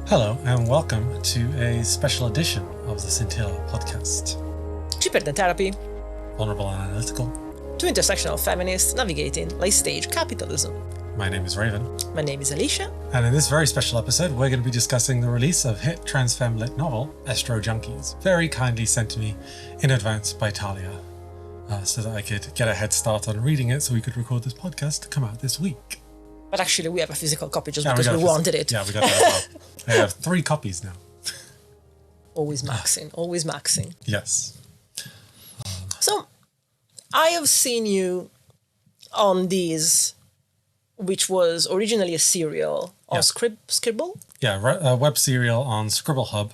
Hello and welcome to a special edition of the Scintillae podcast. Cheaper than therapy. Vulnerable and analytical. Two intersectional feminists navigating late-stage capitalism. My name is Raven. My name is Alicia. And in this very special episode, we're going to be discussing the release of hit transfeminine novel, Estro Junkies, very kindly sent to me in advance by Talia, so that I could get a head start on reading it so we could record this podcast to come out this week. But actually, we have a physical copy just because we wanted it. Yeah, we got that as well. I have 3 copies now. Always maxing, always maxing. Yes. So, I have seen you on these, which was originally a serial on Scribble? Yeah, a web serial on Scribble Hub,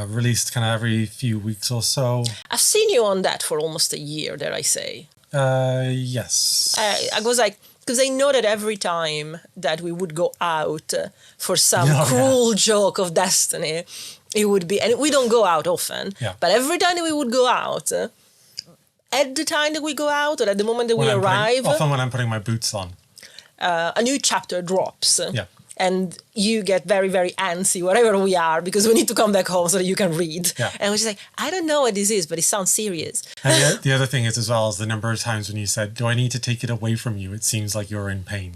released kind of every few weeks or so. I've seen you on that for almost a year, dare I say. Yes. I was like, because I know that every time that we would go out for some cruel joke of destiny, it would be, and we don't go out often, but every time that we would go out, at the time that we go out or at the moment that we arrive, often when I'm putting my boots on, a new chapter drops. Yeah. And you get very, very antsy wherever we are because we need to come back home so that you can read. Yeah. And we're just like, I don't know what this is, but it sounds serious. And the other thing is as well as the number of times when you said, do I need to take it away from you? It seems like you're in pain.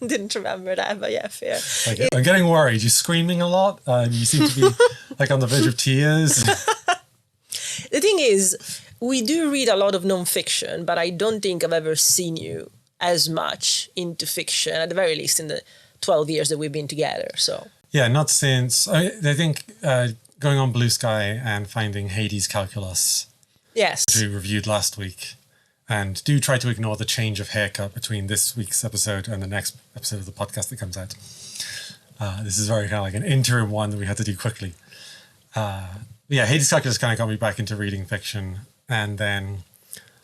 Didn't remember that, but yeah, fair. Like, I'm getting worried. You're screaming a lot. You seem to be like on the verge of tears. The thing is, we do read a lot of nonfiction, but I don't think I've ever seen you as much into fiction, at the very least in the 12 years that we've been together. So yeah, not since, I think going on Blue Sky and finding Hades Calculus, yes, which we reviewed last week, and do try to ignore the change of haircut between this week's episode and the next episode of the podcast that comes out. This is very kind of like an interim one that we had to do quickly. Yeah, Hades Calculus kind of got me back into reading fiction, and then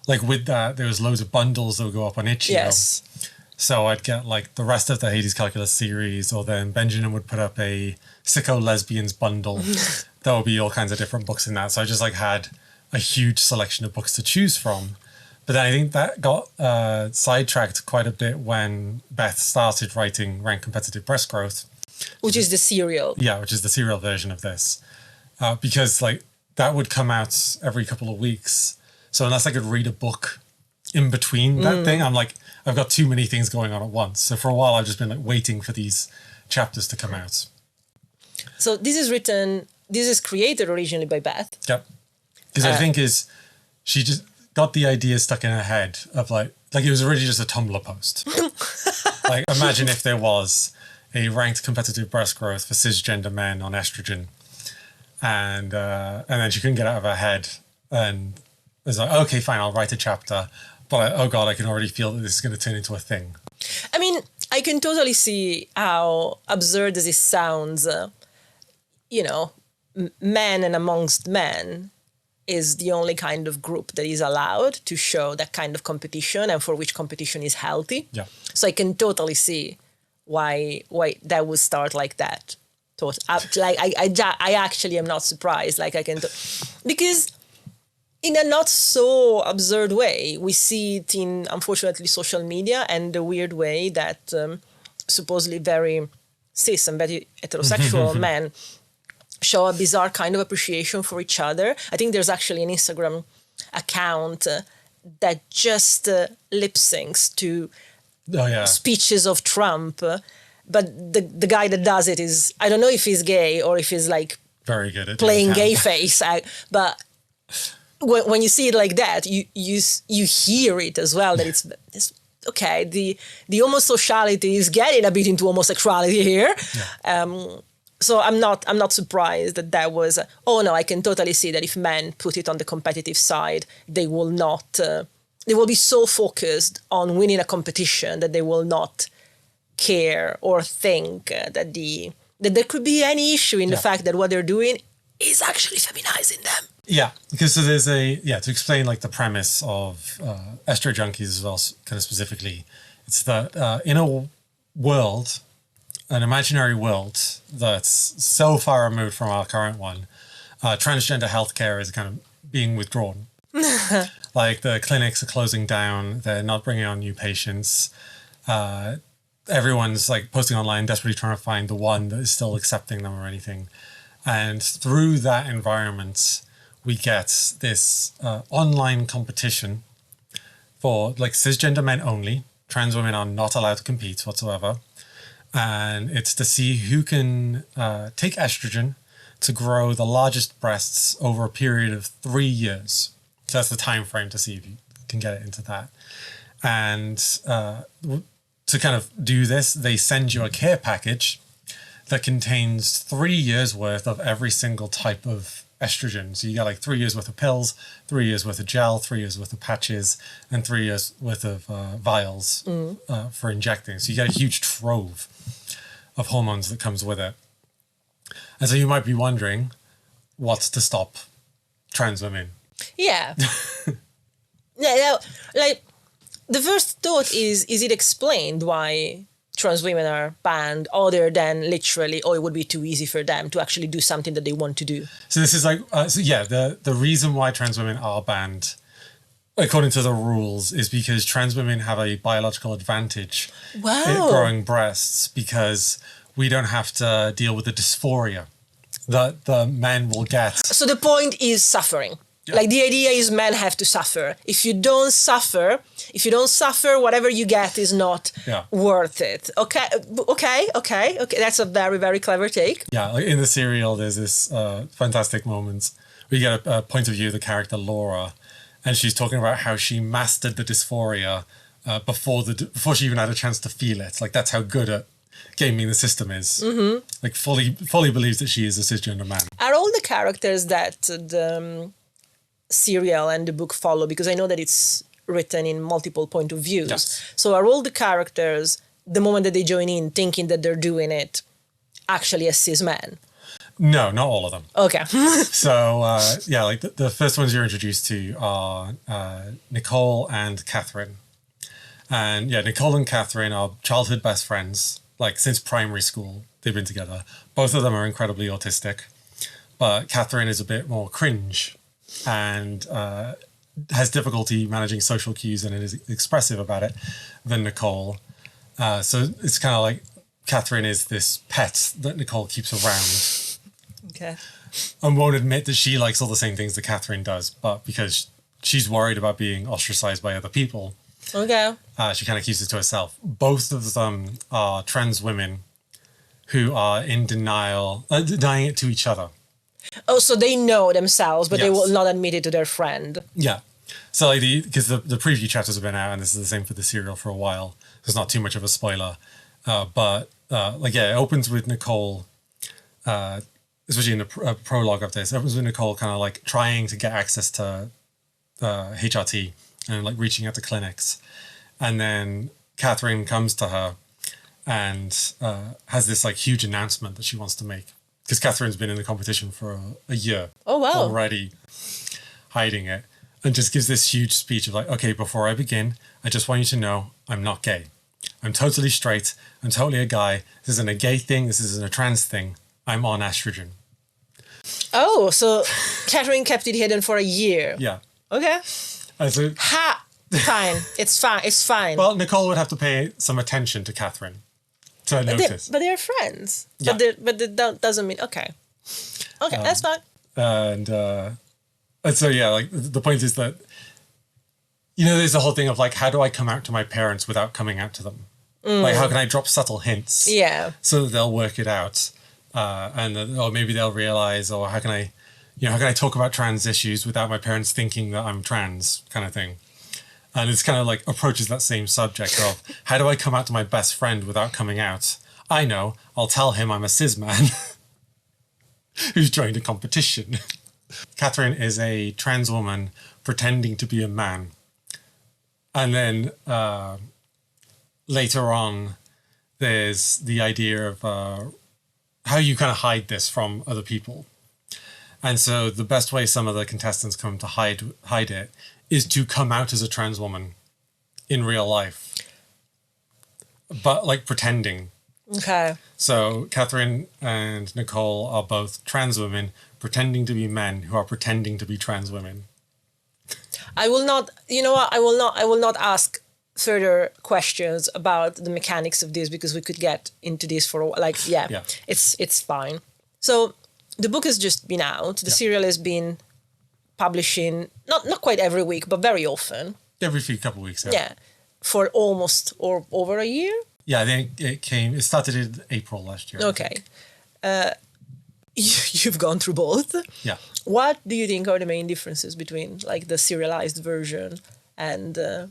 like with that, there was loads of bundles that would go up on Itch.io. Yes. So I'd get like the rest of the Hades Calculus series, or then Benjamin would put up a Sicko Lesbians bundle. There would be all kinds of different books in that. So I just like had a huge selection of books to choose from. But then I think that got sidetracked quite a bit when Beth started writing Rank Competitive Breast Growth. Which is the serial. Yeah, which is the serial version of this. Because like that would come out every couple of weeks. So unless I could read a book in between that thing, I'm like, I've got too many things going on at once. So for a while, I've just been like waiting for these chapters to come out. So this is created originally by Beth. Yep. Because I think she just got the idea stuck in her head of like it was originally just a Tumblr post. Like imagine if there was a ranked competitive breast growth for cisgender men on estrogen. And then she couldn't get out of her head and was like, okay, fine, I'll write a chapter. But oh God, I can already feel that this is going to turn into a thing. I mean, I can totally see how absurd as it sounds, men and amongst men is the only kind of group that is allowed to show that kind of competition and for which competition is healthy. Yeah. So I can totally see why that would start like that. I actually am not surprised. Like I can, because in a not so absurd way, we see it in, unfortunately, social media and the weird way that supposedly very cis and very heterosexual men show a bizarre kind of appreciation for each other. I think there's actually an Instagram account that just lip syncs to speeches of Trump. But the guy that does it is, I don't know if he's gay or if he's like very good at playing gay face. But when you see it like that, you hear it as well, that it's okay. The homosociality is getting a bit into homosexuality here. Yeah. So I'm not surprised that was, I can totally see that if men put it on the competitive side, they will not, they will be so focused on winning a competition that they will not care or think that there could be any issue in the fact that what they're doing is actually feminizing them. Yeah, because so there's to explain like the premise of Estro Junkies as well, kind of specifically, it's that in a world, an imaginary world that's so far removed from our current one, transgender healthcare is kind of being withdrawn. Like the clinics are closing down, they're not bringing on new patients. everyone's like posting online, desperately trying to find the one that is still accepting them or anything. And through that environment, we get this online competition for like cisgender men only. Trans women are not allowed to compete whatsoever. And it's to see who can take estrogen to grow the largest breasts over a period of 3 years. So that's the time frame to see if you can get it into that. And to kind of do this, they send you a care package that contains 3 years worth of every single type of estrogen. So you got like 3 years worth of pills, 3 years worth of gel, 3 years worth of patches, and 3 years worth of vials for injecting. So you get a huge trove of hormones that comes with it. And so you might be wondering, what's to stop trans women? Yeah. Yeah, like the first thought is it explained why trans women are banned other than literally, oh, it would be too easy for them to actually do something that they want to do? So this is like, the reason why trans women are banned, according to the rules, is because trans women have a biological advantage in growing breasts because we don't have to deal with the dysphoria that the men will get. So the point is suffering. Yeah. Like the idea is men have to suffer. If you don't suffer, whatever you get is not worth it. Okay. That's a very, very clever take. Yeah, like in the serial, there's this fantastic moment where you get a point of view of the character Laura, and she's talking about how she mastered the dysphoria before she even had a chance to feel it. Like that's how good at gaming the system is. Mm-hmm. Like fully believes that she is a cisgender man. Are all the characters that the serial and the book follow, because I know that it's written in multiple point of views. Yes. So are all the characters, the moment that they join in, thinking that they're doing it actually as cis men? No, not all of them. Okay. So, like the first ones you're introduced to are Nicole and Catherine. And Nicole and Catherine are childhood best friends. Like since primary school, they've been together. Both of them are incredibly autistic. But Catherine is a bit more cringe and has difficulty managing social cues and is expressive about it than Nicole. So it's kind of like Catherine is this pet that Nicole keeps around. Okay. And won't admit that she likes all the same things that Catherine does, but because she's worried about being ostracized by other people, she kind of keeps it to herself. Both of them are trans women who are in denial, denying it to each other. Oh, so they know themselves, but they will not admit it to their friend. Yeah. So like because the preview chapters have been out, and this is the same for the serial for a while. There's not too much of a spoiler. But it opens with Nicole, especially in the prologue of this, it opens with Nicole kind of like trying to get access to HRT and like reaching out to clinics. And then Catherine comes to her and has this like huge announcement that she wants to make. Because Catherine's been in the competition for a year already, hiding it, and just gives this huge speech of like, okay, before I begin, I just want you to know I'm not gay. I'm totally straight. I'm totally a guy. This isn't a gay thing. This isn't a trans thing. I'm on estrogen. Oh, so Catherine kept it hidden for a year. Yeah. Okay. So, fine. It's fine. It's fine. Well, Nicole would have to pay some attention to Catherine to notice. But they're friends. Yeah. But that doesn't mean okay. Okay, that's fine. And so like the point is that there's the whole thing of like, how do I come out to my parents without coming out to them? Like, how can I drop subtle hints? Yeah. So that they'll work it out, or maybe they'll realize, or how can I talk about trans issues without my parents thinking that I'm trans, kind of thing. And it's kind of like approaches that same subject of how do I come out to my best friend without coming out? I know, I'll tell him I'm a cis man who's joined a competition. Catherine is a trans woman pretending to be a man. And then later on, there's the idea of how you kind of hide this from other people. And so the best way some of the contestants come to hide it is to come out as a trans woman in real life, but like pretending. Okay. So Catherine and Nicole are both trans women pretending to be men who are pretending to be trans women. I will not, you know what? I will not ask further questions about the mechanics of this, because we could get into this for a while. Like, it's fine. So the book has just been out. The serial has been publishing, not quite every week, but very often. Every few couple of weeks. Yeah. For almost or over a year. Yeah, I think it started in April last year. Okay. You've gone through both. Yeah. What do you think are the main differences between like the serialized version and the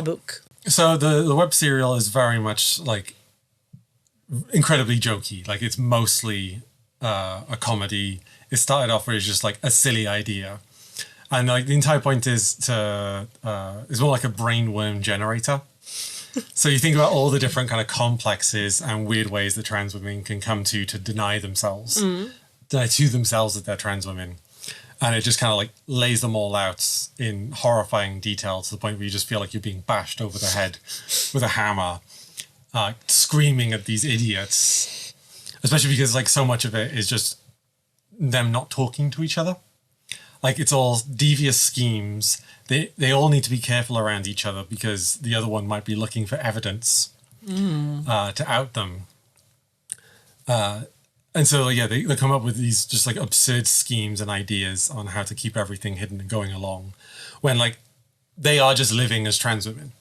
book? So the web serial is very much like incredibly jokey. Like it's mostly a comedy. It started off with just like a silly idea. And like the entire point is it's more like a brainworm generator. So you think about all the different kind of complexes and weird ways that trans women can come to deny themselves, deny to themselves that they're trans women. And it just kind of like lays them all out in horrifying detail to the point where you just feel like you're being bashed over the head with a hammer, screaming at these idiots, especially because like so much of it is just them not talking to each other. Like it's all devious schemes. They all need to be careful around each other because the other one might be looking for evidence to out them. And so, they come up with these just like absurd schemes and ideas on how to keep everything hidden and going along when like they are just living as trans women.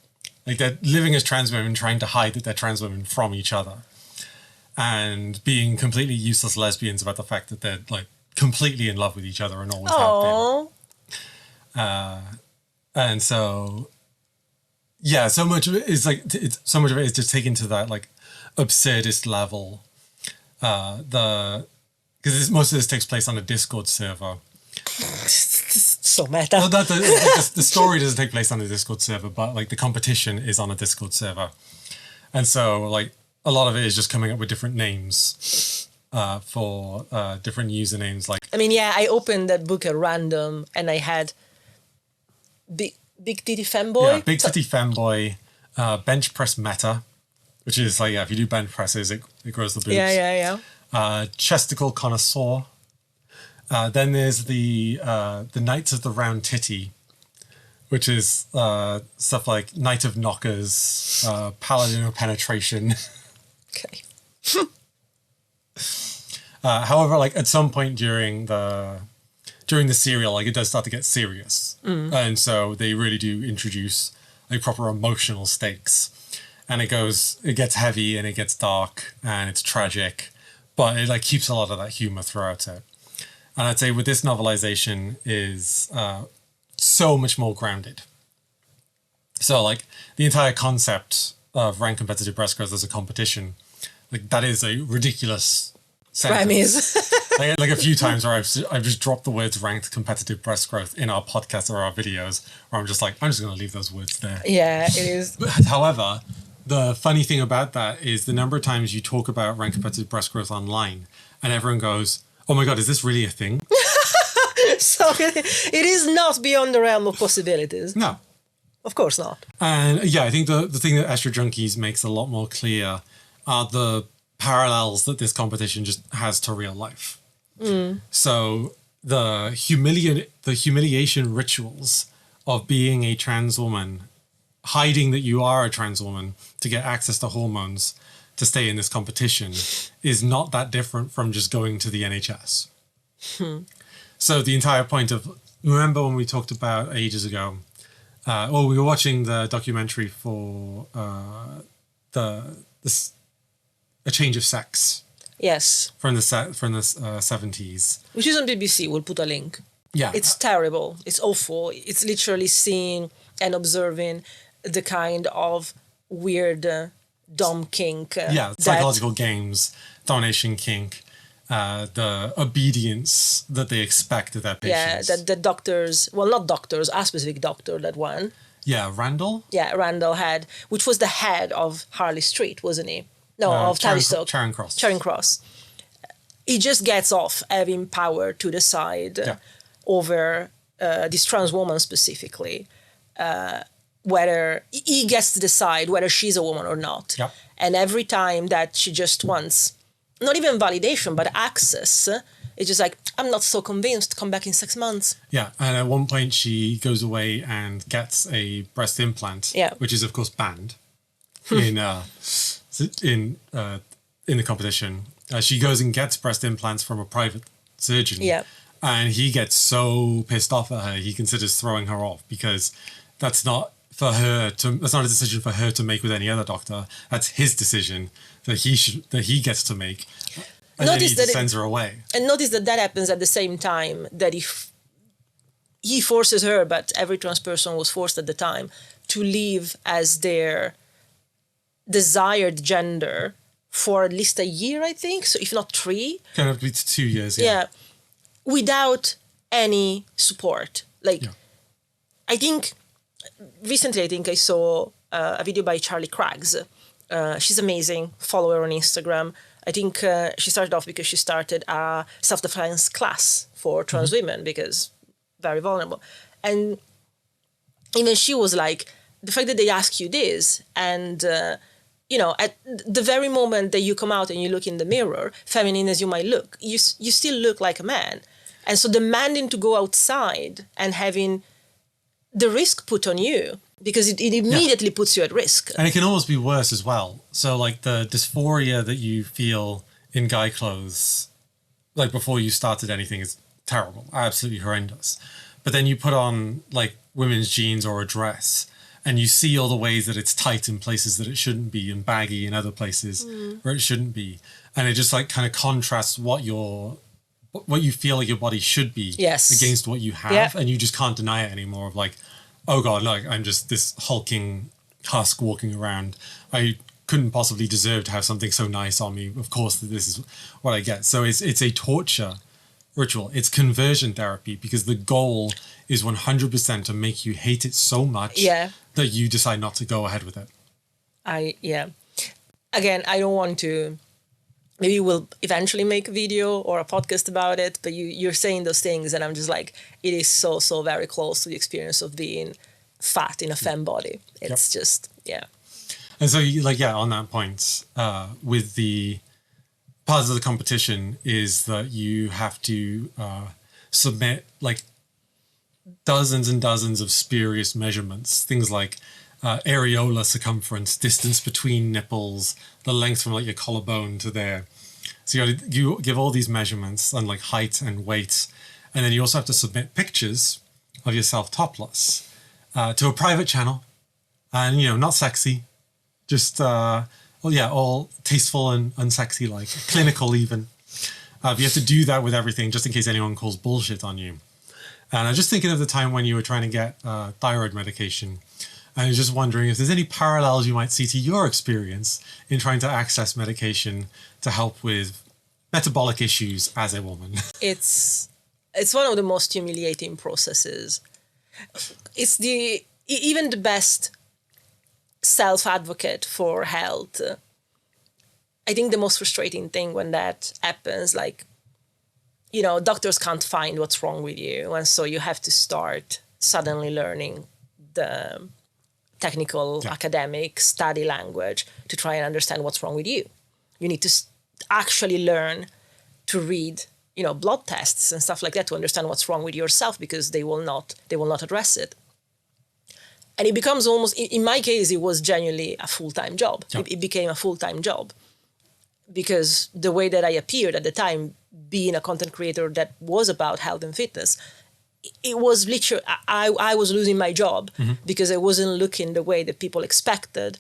Like they're living as trans women trying to hide that they're trans women from each other and being completely useless lesbians about the fact that they're like completely in love with each other and always have been. And so, so much of it is like so much of it is just taken to that like absurdist level. Because most of this takes place on a Discord server. So meta. Well, the story doesn't take place on a Discord server, but like the competition is on a Discord server, and so like a lot of it is just coming up with different names for different usernames. Like I opened that book at random, and I had Big Titty Femboy. Yeah, Big Titty Femboy, Bench Press Meta, which is like, if you do bench presses, it grows the boobs. Yeah. Chesticle Connoisseur. Then there's the Knights of the Round Titty, which is stuff like Knight of Knockers, Paladin of Penetration. Okay. However, like at some point during the serial, like it does start to get serious. And so they really do introduce like proper emotional stakes. And it gets heavy and it gets dark and it's tragic, but it like keeps a lot of that humor throughout it. And I'd say with this novelization is so much more grounded. So like the entire concept of ranked competitive breast growth as a competition, like that is a ridiculous sentence. like a few times where I've just dropped the words ranked competitive breast growth in our podcast or our videos, where I'm just going to leave those words there. Yeah, it is. However, the funny thing about that is the number of times you talk about ranked competitive breast growth online and everyone goes, oh my God, is this really a thing? So it is not beyond the realm of possibilities. No. Of course not. And I think the thing that Estro Junkies makes a lot more clear are the parallels that this competition just has to real life. So the humiliation rituals of being a trans woman, hiding that you are a trans woman to get access to hormones to stay in this competition is not that different from just going to the NHS. So the entire point of, remember when we talked about ages ago, we were watching the documentary for A Change of Sex. Yes. From the 70s. Which is on BBC, we'll put a link. Yeah. It's terrible. It's awful. It's literally seeing and observing the kind of weird dom kink. Psychological games, domination kink, the obedience that they expect of their patients. Yeah, that the doctors, well, not doctors, a specific doctor that one. Yeah, Randall? Yeah, Randall had, which was the head of Harley Street, wasn't he? No, of Tavistock. Charing Cross. Charing Cross. He just gets off having power to decide over this trans woman specifically, whether he gets to decide whether she's a woman or not. Yep. And every time that she just wants, not even validation, but access, It's just like, I'm not so convinced, come back in 6 months. Yeah, and at one point she goes away and gets a breast implant, which is of course banned in the competition. She goes and gets breast implants from a private surgeon. Yeah. And he gets so pissed off at her, he considers throwing her off because that's not a decision for her to make with any other doctor. That's his decision that he gets to make. And notice then he sends her away. And notice that happens at the same time that if he forces her, but every trans person was forced at the time, to live as their desired gender for at least a year, I think. So if not 3. Kind of 2 years, yeah. Without any support. I think recently I saw a video by Charlie Craggs. She's amazing. Follow her on Instagram. I think she started off because she started a self-defense class for trans women because very vulnerable. And even she was like, the fact that they ask you this and, at the very moment that you come out and you look in the mirror, feminine as you might look, you still look like a man. And so demanding to go outside and having the risk put on you, because it immediately puts you at risk. And it can almost be worse as well. So like the dysphoria that you feel in guy clothes, like before you started anything, is terrible, absolutely horrendous. But then you put on like women's jeans or a dress and you see all the ways that it's tight in places that it shouldn't be and baggy in other places where it shouldn't be. And it just like kind of contrasts what you feel like your body should be against what you have. And you just can't deny it anymore of like, oh God, look, I'm just this hulking husk walking around. I couldn't possibly deserve to have something so nice on me. Of course, this is what I get. So it's a torture ritual. It's conversion therapy because the goal is 100% to make you hate it so much that you decide not to go ahead with it. Again, I don't want to... Maybe we'll eventually make a video or a podcast about it, but you're saying those things and I'm just like, it is so, so very close to the experience of being fat in a femme body. It's just, And so, on that point, with the parts of the competition is that you have to submit like dozens and dozens of spurious measurements, things like areola circumference, distance between nipples, the length from like your collarbone to there. So you give all these measurements and like height and weight, and then you also have to submit pictures of yourself topless to a private channel, and not sexy, just all tasteful and unsexy, like clinical even. But you have to do that with everything, just in case anyone calls bullshit on you. And I'm just thinking of the time when you were trying to get thyroid medication. I was just wondering if there's any parallels you might see to your experience in trying to access medication to help with metabolic issues as a woman. It's one of the most humiliating processes. It's even the best self-advocate for health. I think the most frustrating thing when that happens, doctors can't find what's wrong with you. And so you have to start suddenly learning the technical, academic, study language to try and understand what's wrong with you. You need to actually learn to read, blood tests and stuff like that to understand what's wrong with yourself because they will not address it. And it becomes almost, in my case, it was genuinely a full-time job. Yeah. It became a full-time job because the way that I appeared at the time, being a content creator that was about health and fitness, it was literally, I was losing my job because I wasn't looking the way that people expected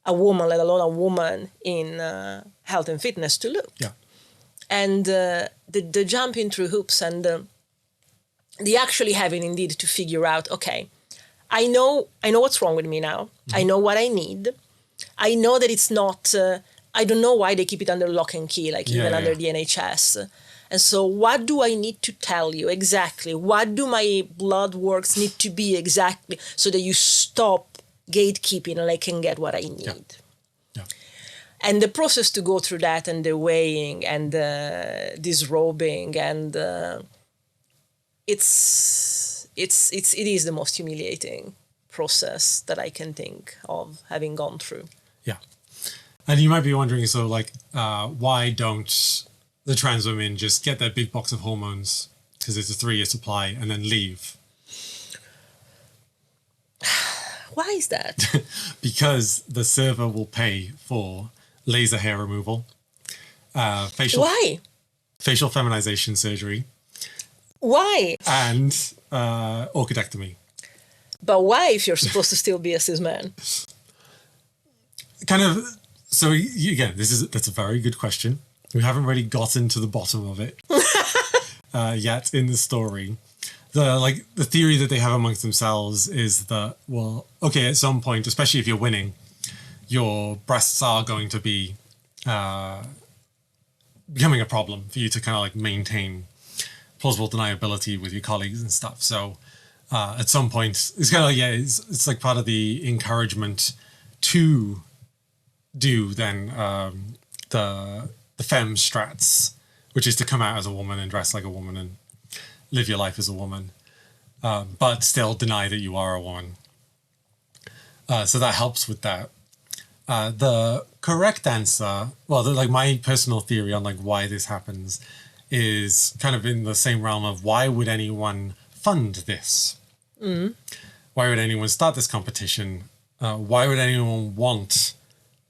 a woman, let alone a woman in health and fitness to look. Yeah. And the jumping through hoops and the actually having indeed to figure out, okay, I know what's wrong with me now. I know what I need. I know that it's not, I don't know why they keep it under lock and key, even under the NHS. And so what do I need to tell you exactly? What do my blood works need to be exactly so that you stop gatekeeping and I can get what I need? Yeah. Yeah. And the process to go through that and the weighing and disrobing and it is the most humiliating process that I can think of having gone through. Yeah. And you might be wondering, so why don't the trans women just get their big box of hormones because it's a 3-year supply and then leave. Why is that? Because the server will pay for laser hair removal, Why? facial feminization surgery, Why? and orchidectomy. But why if you're supposed to still be a cis man? Kind of. So again, that's a very good question. We haven't really gotten to the bottom of it yet in the story. The theory that they have amongst themselves is that, well, okay, at some point, especially if you're winning, your breasts are going to be becoming a problem for you to kind of like maintain plausible deniability with your colleagues and stuff. So at some point, it's kind of like, it's like part of the encouragement to do then the femme strats, which is to come out as a woman and dress like a woman and live your life as a woman, but still deny that you are a woman. So that helps with that. The correct answer, well, my personal theory on like why this happens is kind of in the same realm of why would anyone fund this? Mm. Why would anyone start this competition? Why would anyone want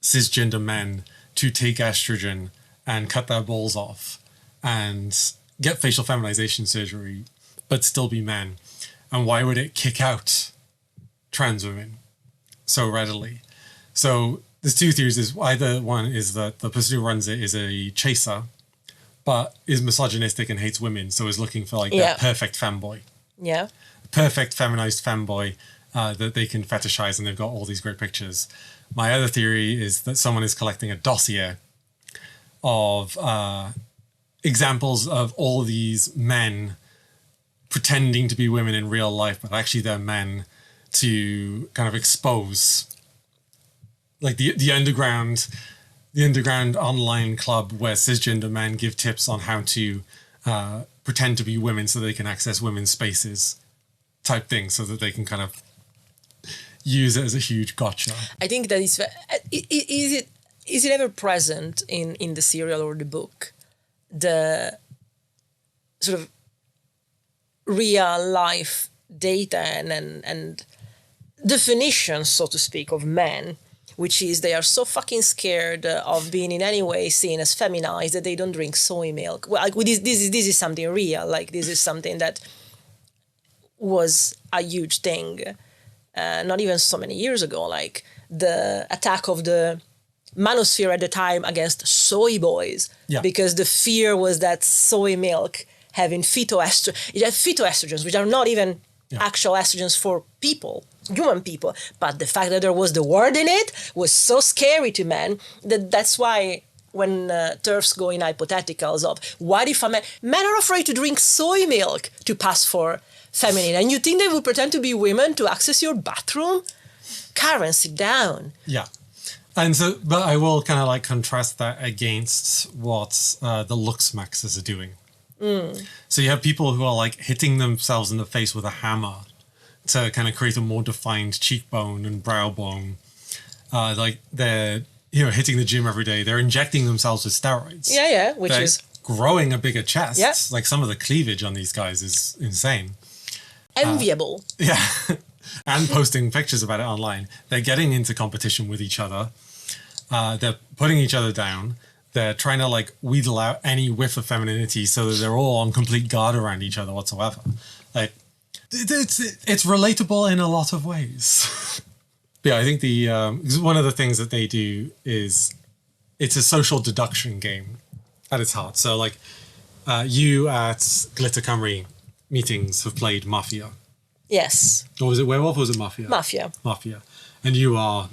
cisgender men to take estrogen and cut their balls off and get facial feminization surgery, but still be men? And why would it kick out trans women so readily? So there's two theories. Is either one is that the person who runs it is a chaser, but is misogynistic and hates women, so is looking for like that perfect femboy. Yeah. Perfect feminized femboy that they can fetishize, and they've got all these great pictures. My other theory is that someone is collecting a dossier of examples of all these men pretending to be women in real life, but actually they're men, to kind of expose like the underground online club where cisgender men give tips on how to pretend to be women so they can access women's spaces type thing, so that they can kind of use it as a huge gotcha. I think that is it ever present in the serial or the book, the sort of real life data and definitions, so to speak, of men, which is they are so fucking scared of being in any way seen as feminized that they don't drink soy milk. Well, like, this is something real. Like, this is something that was a huge thing, not even so many years ago. Like the attack of the manosphere at the time against soy boys, because the fear was that soy milk having phytoestrogens, which are not even actual estrogens for people, human people, but the fact that there was the word in it was so scary to men that's why when TERFs go in hypotheticals of what if men are afraid to drink soy milk to pass for feminine, and you think they would pretend to be women to access your bathroom? Karen, sit down. Yeah. And so, but I will kind of like contrast that against what the looks maxes are doing. So you have people who are like hitting themselves in the face with a hammer to kind of create a more defined cheekbone and brow bone. Like they're, hitting the gym every day. They're injecting themselves with steroids. Yeah, which they're is growing a bigger chest. Yeah. Like some of the cleavage on these guys is insane. Enviable. And posting pictures about it online. They're getting into competition with each other. They're putting each other down. They're trying to like wheedle out any whiff of femininity so that they're all on complete guard around each other whatsoever. Like it's relatable in a lot of ways. But yeah, I think one of the things that they do is it's a social deduction game at its heart. So like you at Glitter Cymru meetings have played Mafia. Yes. Or was it Werewolf or was it Mafia? Mafia. And you are...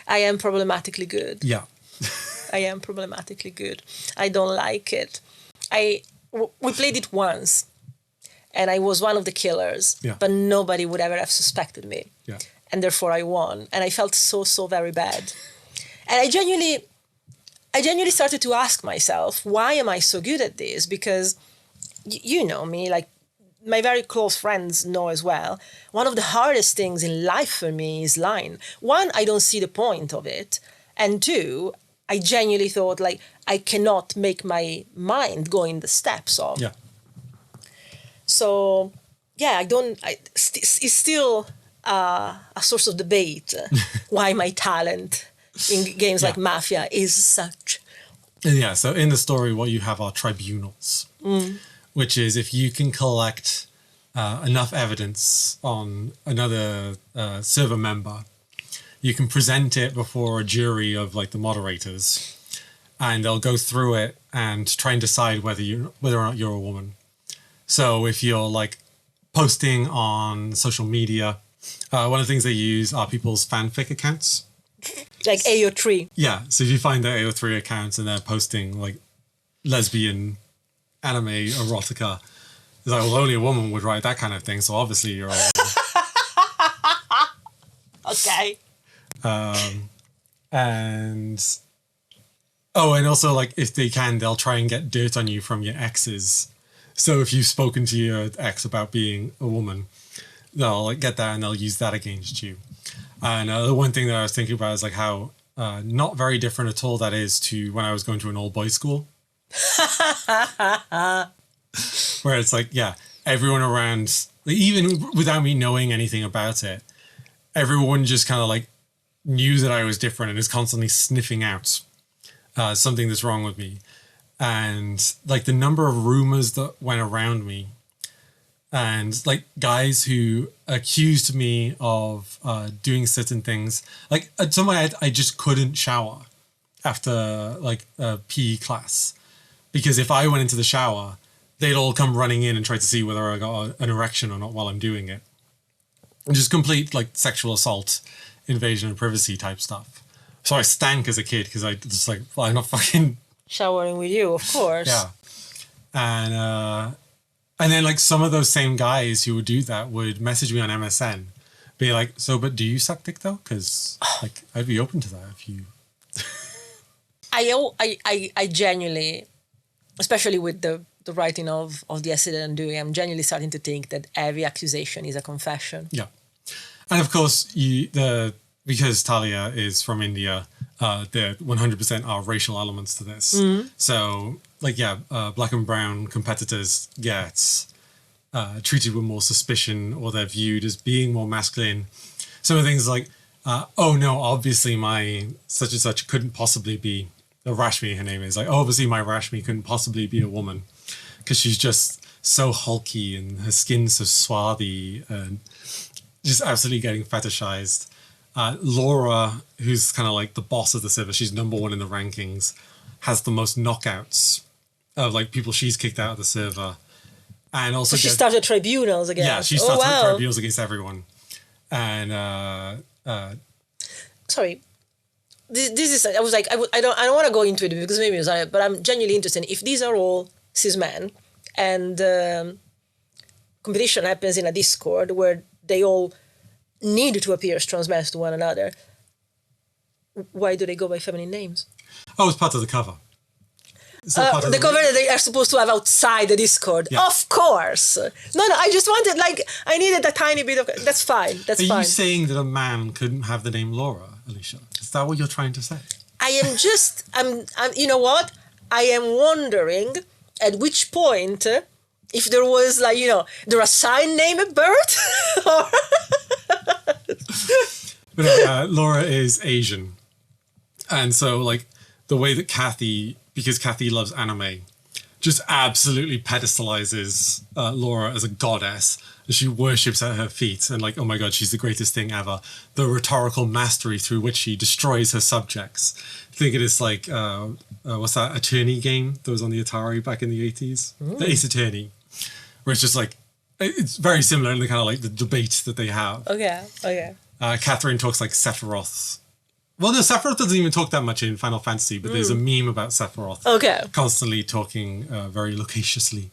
I am problematically good. Yeah. I am problematically good. I don't like it. We played it once, and I was one of the killers, but nobody would ever have suspected me. Yeah. And therefore I won. And I felt so very bad. And I genuinely started to ask myself, why am I so good at this? Because you know me, like my very close friends know as well, one of the hardest things in life for me is lying. One, I don't see the point of it. And two, I genuinely thought, like, I cannot make my mind go in the steps of. Yeah. So, yeah, it's still a source of debate why my talent in games like Mafia is such. And yeah, so in the story, what you have are tribunals, which is if you can collect enough evidence on another server member, you can present it before a jury of like the moderators, and they'll go through it and try and decide whether or not you're a woman. So if you're like posting on social media, one of the things they use are people's fanfic accounts. Like AO3. Yeah, so if you find their AO3 accounts and they're posting like lesbian anime erotica, it's like, well, only a woman would write that kind of thing, so obviously you're a woman. Okay. And also like if they can, they'll try and get dirt on you from your exes. So if you've spoken to your ex about being a woman, they'll like get that and they'll use that against you. And the one thing that I was thinking about is like how not very different at all that is to when I was going to an all boys school. Where it's like, yeah, everyone around, like, even without me knowing anything about it, everyone just kind of like knew that I was different and is constantly sniffing out something that's wrong with me. And like the number of rumors that went around me, and like guys who accused me of doing certain things, like at some point I just couldn't shower after like a PE class, because if I went into the shower, they'd all come running in and try to see whether I got an erection or not while I'm doing it. Just complete like sexual assault, invasion of privacy type stuff. So I stank as a kid because I just like, well, I'm not fucking showering with you, of course. Yeah. And then like some of those same guys who would do that would message me on MSN, be like, so, but do you suck dick though? Because like I'd be open to that if you. I genuinely, especially with the writing of the essay that I'm doing, I'm genuinely starting to think that every accusation is a confession. Yeah. And of course, because Talia is from India, there 100% are racial elements to this. Mm-hmm. So, like, yeah, black and brown competitors get treated with more suspicion, or they're viewed as being more masculine. Some of the things like, oh no, obviously my such and such couldn't possibly be, Rashmi, her name is, like, oh, obviously my Rashmi couldn't possibly be a woman because she's just so hulky and her skin's so swarthy and just absolutely getting fetishized. Laura, who's kind of like the boss of the server, she's number one in the rankings, has the most knockouts of like people she's kicked out of the server. And also, so she started tribunals against. Yeah, she started tribunals against everyone. And sorry, this is. I was like, I don't want to go into it because maybe it's but I'm genuinely interested. If these are all cis men and competition happens in a Discord where they all need to appear as trans men to one another, why do they go by feminine names? Oh, it's part of the cover. The cover that they are supposed to have outside the Discord. Yeah. Of course. No, I just wanted, like, I needed a tiny bit of... That's fine. That's fine. Are you saying that a man couldn't have the name Laura, Alicia? Is that what you're trying to say? I am just... I'm you know what? I am wondering at which point, if there was, like, you know, there a sign name at birth? Or... But Laura is Asian. And so, like, the way that Kathy... because Kathy loves anime, just absolutely pedestalizes Laura as a goddess. She worships at her feet and like, oh my God, she's the greatest thing ever. The rhetorical mastery through which she destroys her subjects. I think it is like, what's that attorney game that was on the Atari back in the 80s? Ooh. The Ace Attorney, where it's just like, it's very similar in the kind of like the debate that they have. Okay. Catherine talks like Sephiroth. Well, no, Sephiroth doesn't even talk that much in Final Fantasy, but there's a meme about Sephiroth. Okay. Constantly talking very loquaciously.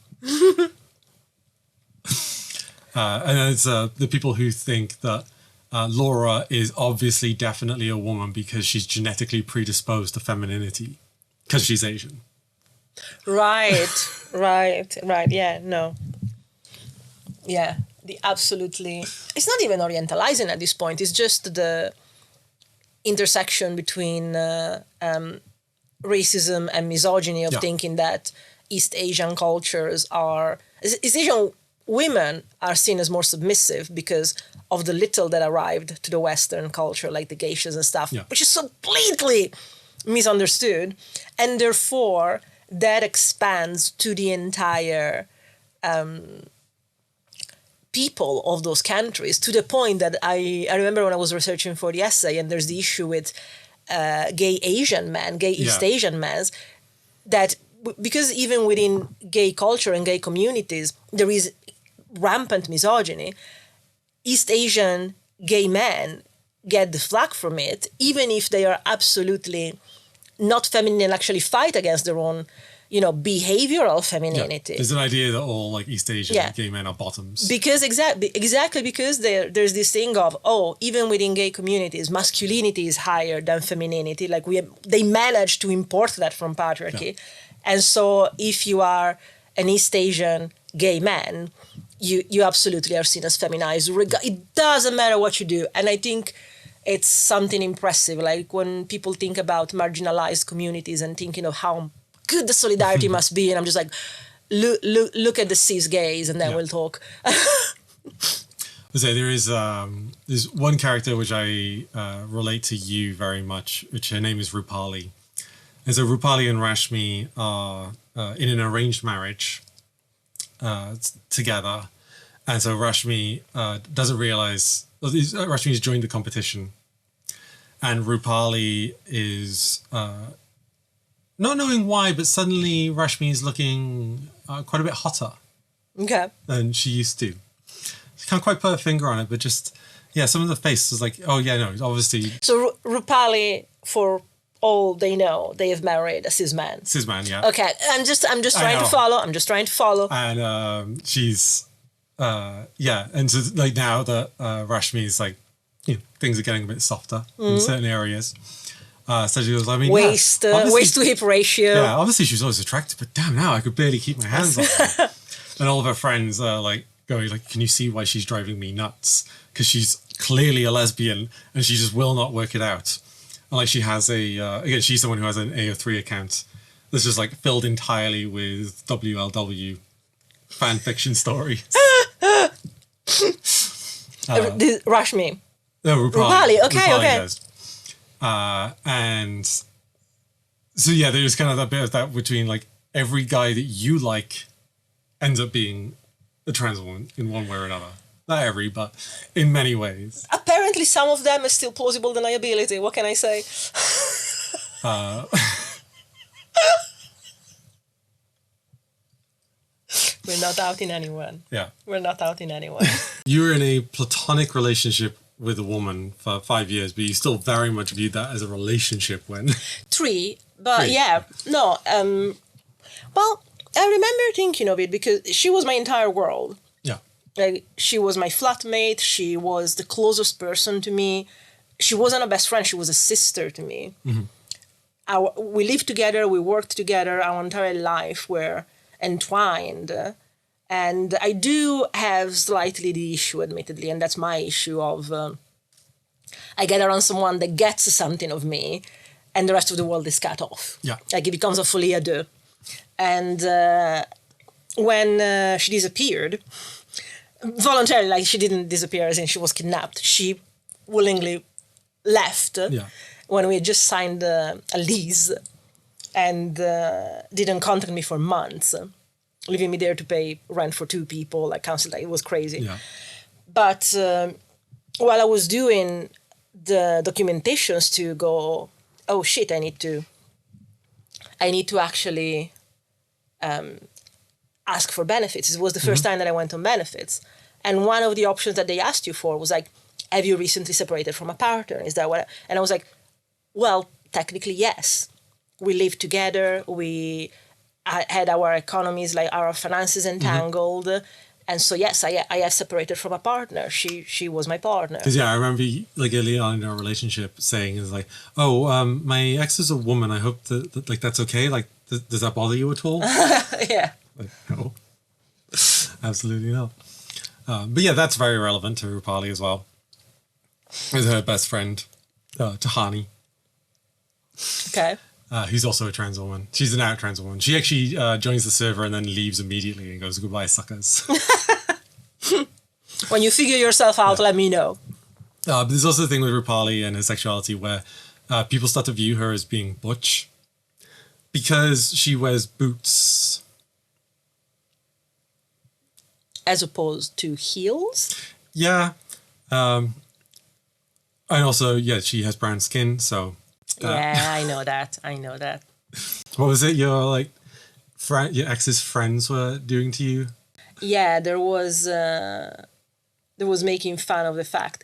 And it's the people who think that Laura is obviously definitely a woman because she's genetically predisposed to femininity because she's Asian. Right. Yeah, no. Yeah, absolutely. It's not even orientalizing at this point. It's just the intersection between racism and misogyny of thinking that East Asian women are seen as more submissive because of the little that arrived to the Western culture, like the geishas and stuff, which is completely misunderstood. And therefore, that expands to the entire people of those countries, to the point that I remember when I was researching for the essay, and there's the issue with gay Asian men, gay East Asian men, that because even within gay culture and gay communities, there is rampant misogyny, East Asian gay men get the flack from it, even if they are absolutely not feminine and actually fight against their own, behavioral femininity. There's an idea that all like East Asian gay men are bottoms. Because exactly because there's this thing of, even within gay communities, masculinity is higher than femininity. Like they manage to import that from patriarchy. And so if you are an East Asian gay man, you absolutely are seen as feminized. It doesn't matter what you do. And I think it's something impressive. Like when people think about marginalized communities and thinking of how good the solidarity must be, and I'm just like, look at the cis gays, and then we'll talk. So there's one character which I relate to you very much, which her name is Rupali. And so Rupali and Rashmi are in an arranged marriage together. And so Rashmi doesn't realize, Rashmi's joined the competition. And Rupali is not knowing why, but suddenly Rashmi is looking quite a bit hotter than she used to. She can't quite put a finger on it, but just, some of the face is like, obviously. So Rupali, for all they know, they have married a cis man. Cis man, yeah. Okay, I'm just trying to follow. I'm just trying to follow. And she's, and so like now that Rashmi is like, things are getting a bit softer in certain areas. So she was, waist to hip ratio. Yeah, obviously she was always attractive, but damn, now I could barely keep my hands on her. And all of her friends are like going like, can you see why she's driving me nuts? Because she's clearly a lesbian and she just will not work it out. And like she has again, she's someone who has an AO3 account that's just like filled entirely with WLW fan fiction stories. Rashmi. No, Rupali. Okay. And so there's kind of that bit of that between like every guy that you like ends up being a trans woman in one way or another. Not every, but in many ways. Apparently some of them is still plausible deniability. What can I say? We're not outing anyone. Yeah. We're not outing anyone. You were in a platonic relationship with a woman for 5 years, but you still very much viewed that as a relationship when... 3, but no. Well, I remember thinking of it because she was my entire world. Yeah. Like, she was my flatmate. She was the closest person to me. She wasn't a best friend. She was a sister to me. Mm-hmm. We lived together. We worked together. Our entire life were entwined. And I do have slightly the issue, admittedly, and that's my issue of I get around someone that gets something of me and the rest of the world is cut off. Yeah. Like it becomes a folie à deux. And when she disappeared, voluntarily, like she didn't disappear as in she was kidnapped, she willingly left when we had just signed a lease and didn't contact me for months. Leaving me there to pay rent for 2 people, like council, like it was crazy. Yeah. But while I was doing the documentations to go, oh shit, I need to actually ask for benefits. It was the first time that I went on benefits. And one of the options that they asked you for was like, have you recently separated from a partner? Is that what? And I was like, well, technically, yes. We lived together. We had our economies, like our finances entangled. And so, yes, I have separated from a partner. She was my partner. Because, I remember like early on in our relationship saying is like, my ex is a woman. I hope that like, that's okay. Like, does that bother you at all? Yeah. Like, no, absolutely not. But that's very relevant to Rupali as well. With her best friend, Tahani. Okay. who's also a trans woman. She's an out trans woman. She actually joins the server and then leaves immediately and goes, goodbye, suckers. When you figure yourself out, let me know. But there's also the thing with Rupali and her sexuality where people start to view her as being butch because she wears boots. As opposed to heels? Yeah. And also, she has brown skin, so... Yeah, I know that. What was it your ex's friends were doing to you? Yeah, there was making fun of the fact.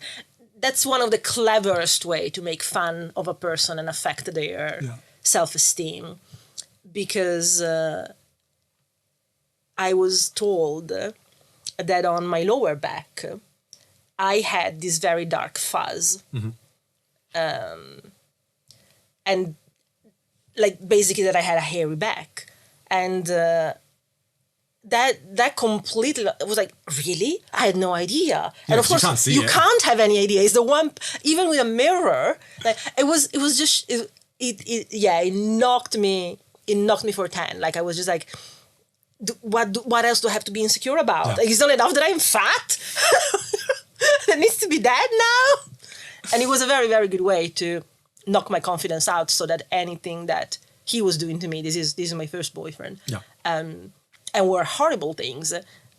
That's one of the cleverest way to make fun of a person and affect their self-esteem. Because I was told that on my lower back, I had this very dark fuzz. Mm-hmm. And basically that I had a hairy back. And that completely was like, really? I had no idea. Yeah, and of course, you can't have any idea. It's the one, even with a mirror, it knocked me for 10. I was just like, what else do I have to be insecure about? Yeah. It's not enough that I'm fat. It needs to be that now. And it was a very, very good way to knock my confidence out so that anything that he was doing to me, this is my first boyfriend, and were horrible things,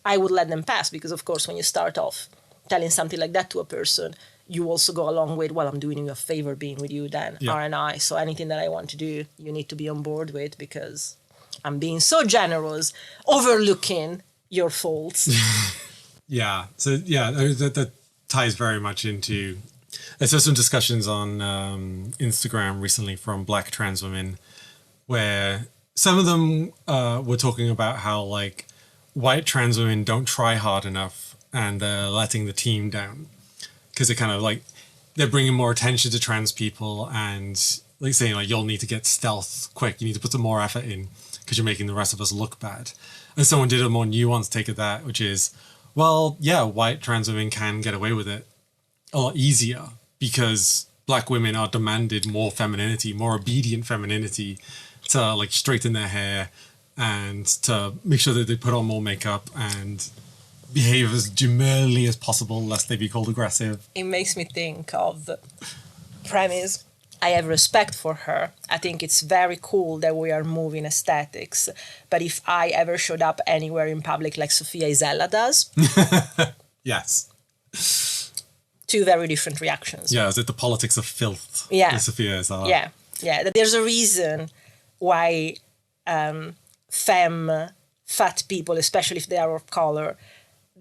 I would let them pass because, of course, when you start off telling something like that to a person, you also go along with, well, I'm doing you a favor being with you then, aren't I? So anything that I want to do, you need to be on board with because I'm being so generous, overlooking your faults. Yeah. So, that ties very much into... I saw some discussions on Instagram recently from Black trans women where some of them were talking about how, white trans women don't try hard enough and they're letting the team down because they're kind of they're bringing more attention to trans people and saying you'll need to get stealth quick. You need to put some more effort in because you're making the rest of us look bad. And someone did a more nuanced take of that, which is, well, yeah, white trans women can get away with it a lot easier because Black women are demanded more femininity, more obedient femininity to straighten their hair and to make sure that they put on more makeup and behave as demurely as possible lest they be called aggressive. It makes me think of the premise. I have respect for her. I think it's very cool that we are moving aesthetics. But if I ever showed up anywhere in public like Sofia Isella does... Yes. Two very different reactions. Yeah, is it the politics of filth? Yeah. Sophia Isella. Yeah. There's a reason why fat people, especially if they are of color,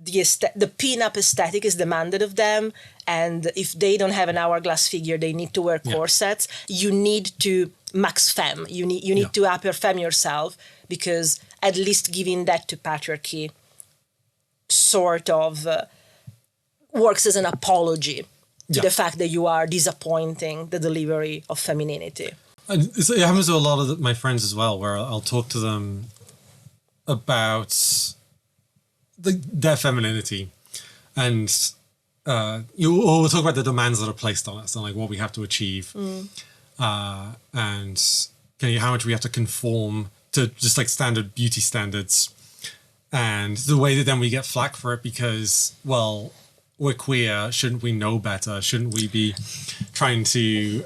the pin-up aesthetic is demanded of them, and if they don't have an hourglass figure, they need to wear corsets. You need to max femme. You need to upper femme yourself because at least giving that to patriarchy sort of works as an apology to the fact that you are disappointing the delivery of femininity. And it happens to a lot of my friends as well, where I'll talk to them about their femininity, and we'll talk about the demands that are placed on us and what we have to achieve, and how much we have to conform to just standard beauty standards, and the way that then we get flack for it because, well, we're queer, shouldn't we know better? Shouldn't we be trying to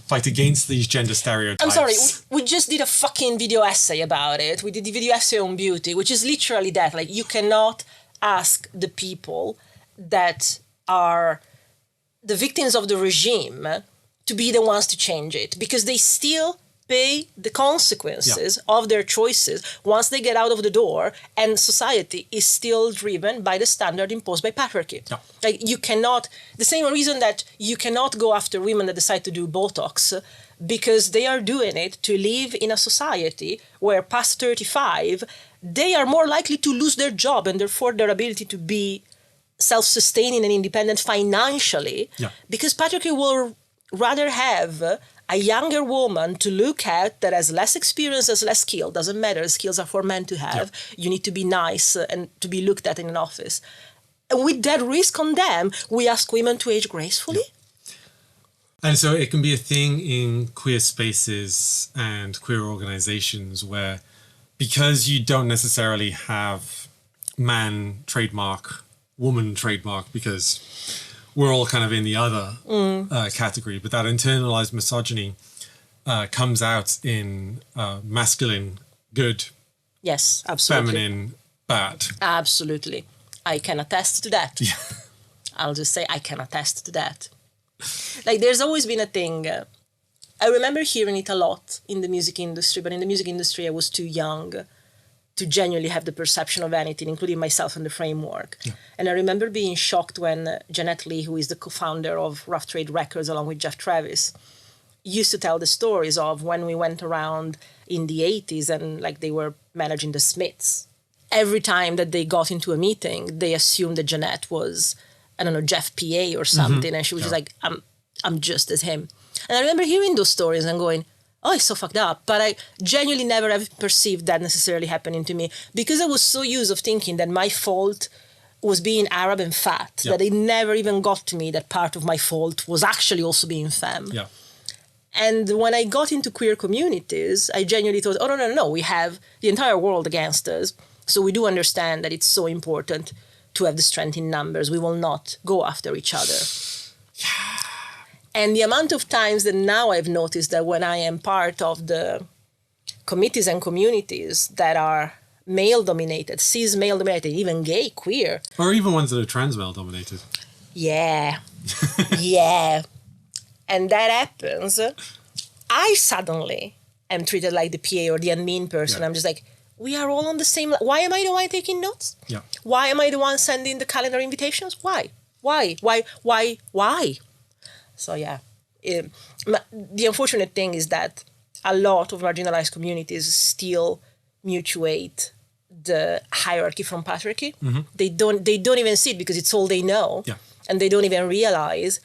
fight against these gender stereotypes? I'm sorry, we just did a fucking video essay about it. We did the video essay on beauty, which is literally that. You cannot ask the people that are the victims of the regime to be the ones to change it because they still pay the consequences of their choices once they get out of the door, and society is still driven by the standard imposed by patriarchy. You cannot, the same reason that you cannot go after women that decide to do Botox because they are doing it to live in a society where past 35 they are more likely to lose their job and therefore their ability to be self-sustaining and independent financially because patriarchy will rather have a younger woman to look at that has less experience, has less skill. Doesn't matter. Skills are for men to have. You need to be nice and to be looked at in an office. And with that risk on them, we ask women to age gracefully. And so it can be a thing in queer spaces and queer organizations where, because you don't necessarily have man trademark, woman trademark, because we're all kind of in the other category, but that internalized misogyny comes out in masculine, good, Yes, absolutely. feminine, bad. Absolutely. I can attest to that. Yeah. I'll just say I can attest to that. Like, there's always been a thing. I remember hearing it a lot in the music industry, but in the music industry, I was too young to genuinely have the perception of anything, including myself and the framework. Yeah. And I remember being shocked when Jeanette Lee, who is the co-founder of Rough Trade Records along with Jeff Travis, used to tell the stories of when we went around in the 80s and like they were managing the Smiths. Every time that they got into a meeting, they assumed that Jeanette was, I don't know, Jeff PA or something. And she was just like, I'm just as him. And I remember hearing those stories and going, oh, it's so fucked up. But I genuinely never have perceived that necessarily happening to me because I was so used of thinking that my fault was being Arab and fat, that it never even got to me that part of my fault was actually also being femme. Yeah. And when I got into queer communities, I genuinely thought, oh, no, we have the entire world against us. So we do understand that it's so important to have the strength in numbers. We will not go after each other. Yeah. And the amount of times that now I've noticed that when I am part of the committees and communities that are male-dominated, cis male-dominated, even gay, queer. Or even ones that are trans male-dominated. Yeah. Yeah. And that happens, I suddenly am treated like the PA or the admin person. Yeah. I'm just like, we are all on the same... Why am I the one taking notes? Yeah. Why am I the one sending the calendar invitations? Why? So, yeah. The unfortunate thing is that a lot of marginalized communities still mutuate the hierarchy from patriarchy. Mm-hmm. They don't even see it because it's all they know. Yeah. And they don't even realize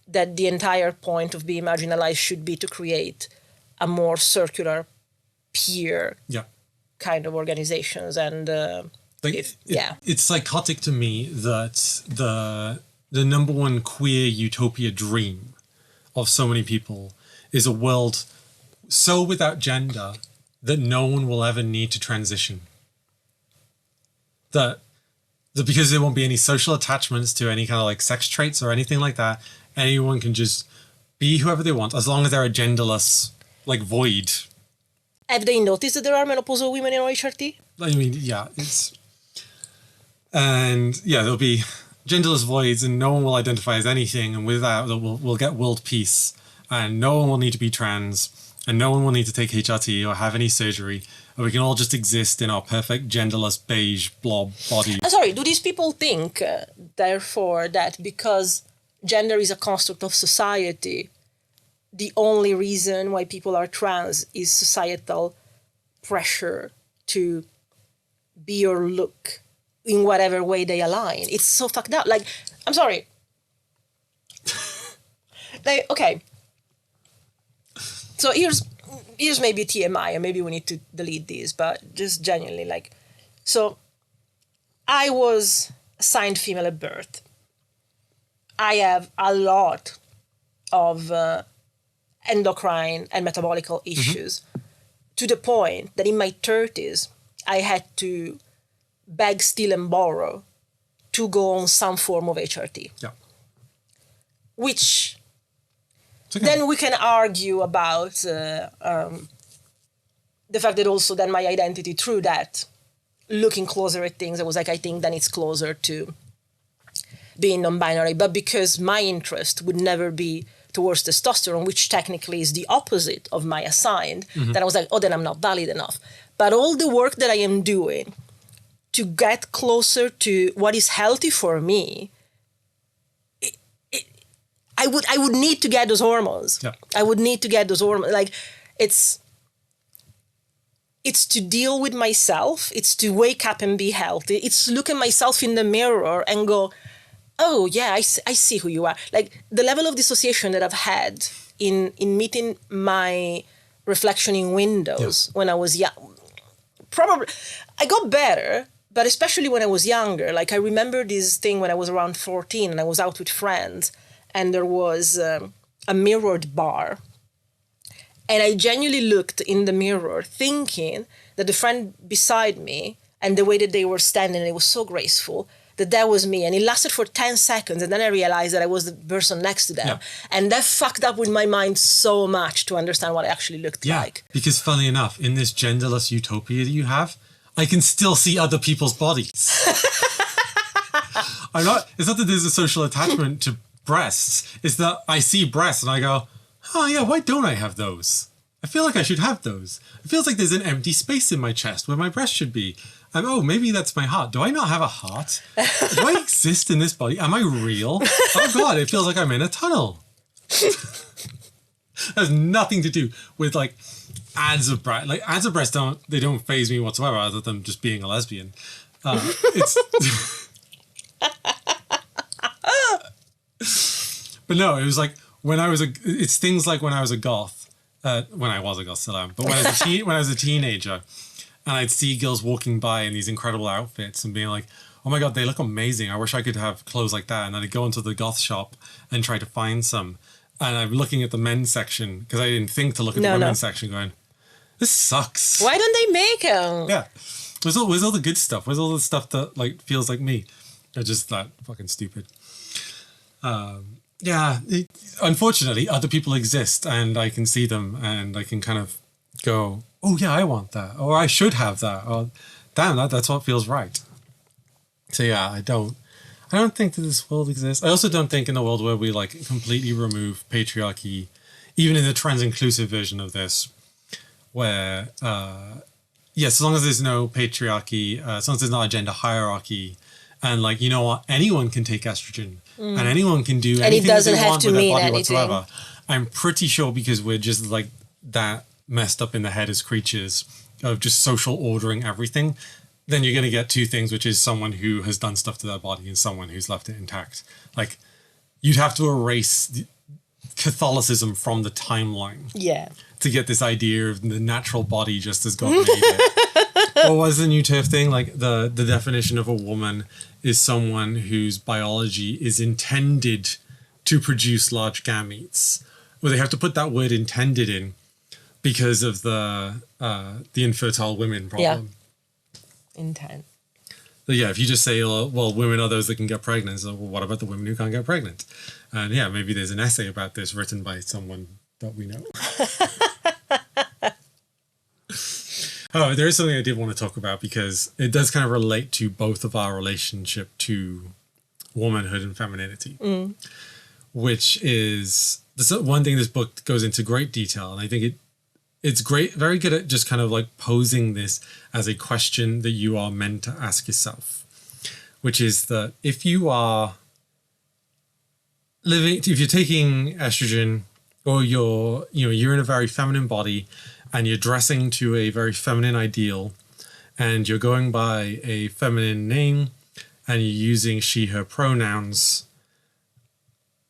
that the entire point of being marginalized should be to create a more circular peer kind of organizations. And it's psychotic to me that the number one queer utopia dream of so many people is a world so without gender that no one will ever need to transition. That because there won't be any social attachments to any kind of like sex traits or anything like that, anyone can just be whoever they want as long as they're a genderless like void. Have they noticed that there are menopausal women in HRT? I mean, there'll be genderless voids and no one will identify as anything, and with that we'll get world peace, and no one will need to be trans, and no one will need to take HRT or have any surgery, and we can all just exist in our perfect genderless beige blob body. I'm sorry, do these people think, therefore, that because gender is a construct of society, the only reason why people are trans is societal pressure to be or look in whatever way they align? It's so fucked up. Like, I'm sorry. Like, okay. So here's maybe TMI, and maybe we need to delete these, but just genuinely, like, so I was assigned female at birth. I have a lot of endocrine and metabolical issues to the point that in my 30s, I had to beg, steal, and borrow to go on some form of HRT. Yeah. Which then we can argue about the fact that also then my identity through that, looking closer at things, I was like, I think then it's closer to being non-binary. But because my interest would never be towards testosterone, which technically is the opposite of my assigned, then I was like, oh, then I'm not valid enough. But all the work that I am doing to get closer to what is healthy for me, I would need to get those hormones. Yeah. I would need to get those hormones. Like, it's to deal with myself. It's to wake up and be healthy. It's to look at myself in the mirror and go, oh, yeah, I see who you are. Like, the level of dissociation that I've had in meeting my reflection in windows when I was young, probably, I got better, but especially when I was younger. Like, I remember this thing when I was around 14 and I was out with friends, and there was a mirrored bar. And I genuinely looked in the mirror thinking that the friend beside me and the way that they were standing, it was so graceful, that was me. And it lasted for 10 seconds. And then I realized that I was the person next to them. Yeah. And that fucked up with my mind so much to understand what I actually looked like. Because funnily enough, in this genderless utopia that you have, I can still see other people's bodies. It's not that there's a social attachment to breasts. It's that I see breasts and I go, oh yeah, why don't I have those? I feel like I should have those. It feels like there's an empty space in my chest where my breast should be. And oh, maybe that's my heart. Do I not have a heart? Do I exist in this body? Am I real? Oh God, it feels like I'm in a tunnel. It has nothing to do with like ads of breast. Like ads of breast don't faze me whatsoever, other than just being a lesbian. It's but no, it was like it's things like when I was a goth, when I was a goth, still am, but when I was a teenager, and I'd see girls walking by in these incredible outfits and being like, oh my God, they look amazing. I wish I could have clothes like that. And then I'd go into the goth shop and try to find some. And I'm looking at the men's section because I didn't think to look at the women's section going, this sucks. Why don't they make them? Yeah. Where's all the good stuff? Where's all the stuff that like feels like me? They're just that fucking stupid. Unfortunately, other people exist and I can see them and I can kind of go, oh yeah, I want that, or I should have that, or damn, that's what feels right. So yeah, I don't think that this world exists. I also don't think in a world where we like completely remove patriarchy, even in the trans inclusive version of this, where as long as there's no patriarchy, as long as there's not a gender hierarchy, and like, you know what, anyone can take estrogen and anyone can do anything that they want with their body whatsoever. I'm pretty sure because we're just like that messed up in the head as creatures of just social ordering everything, then you're going to get two things, which is someone who has done stuff to their body and someone who's left it intact. Like, you'd have to erase the Catholicism from the timeline to get this idea of the natural body just as God made it. What was the new TERF thing? Like, the definition of a woman is someone whose biology is intended to produce large gametes. Well, they have to put that word intended in because of the infertile women problem. Yeah. Intent. But yeah, if you just say, well, women are those that can get pregnant, so well, what about the women who can't get pregnant? And yeah, maybe there's an essay about this written by someone that we know. Oh, there is something I did want to talk about because it does kind of relate to both of our relationship to womanhood and femininity, which is one thing this book goes into great detail. And I think it's great, very good at just kind of like posing this as a question that you are meant to ask yourself, which is that if you're taking estrogen or you're in a very feminine body and you're dressing to a very feminine ideal and you're going by a feminine name and you're using she, her pronouns,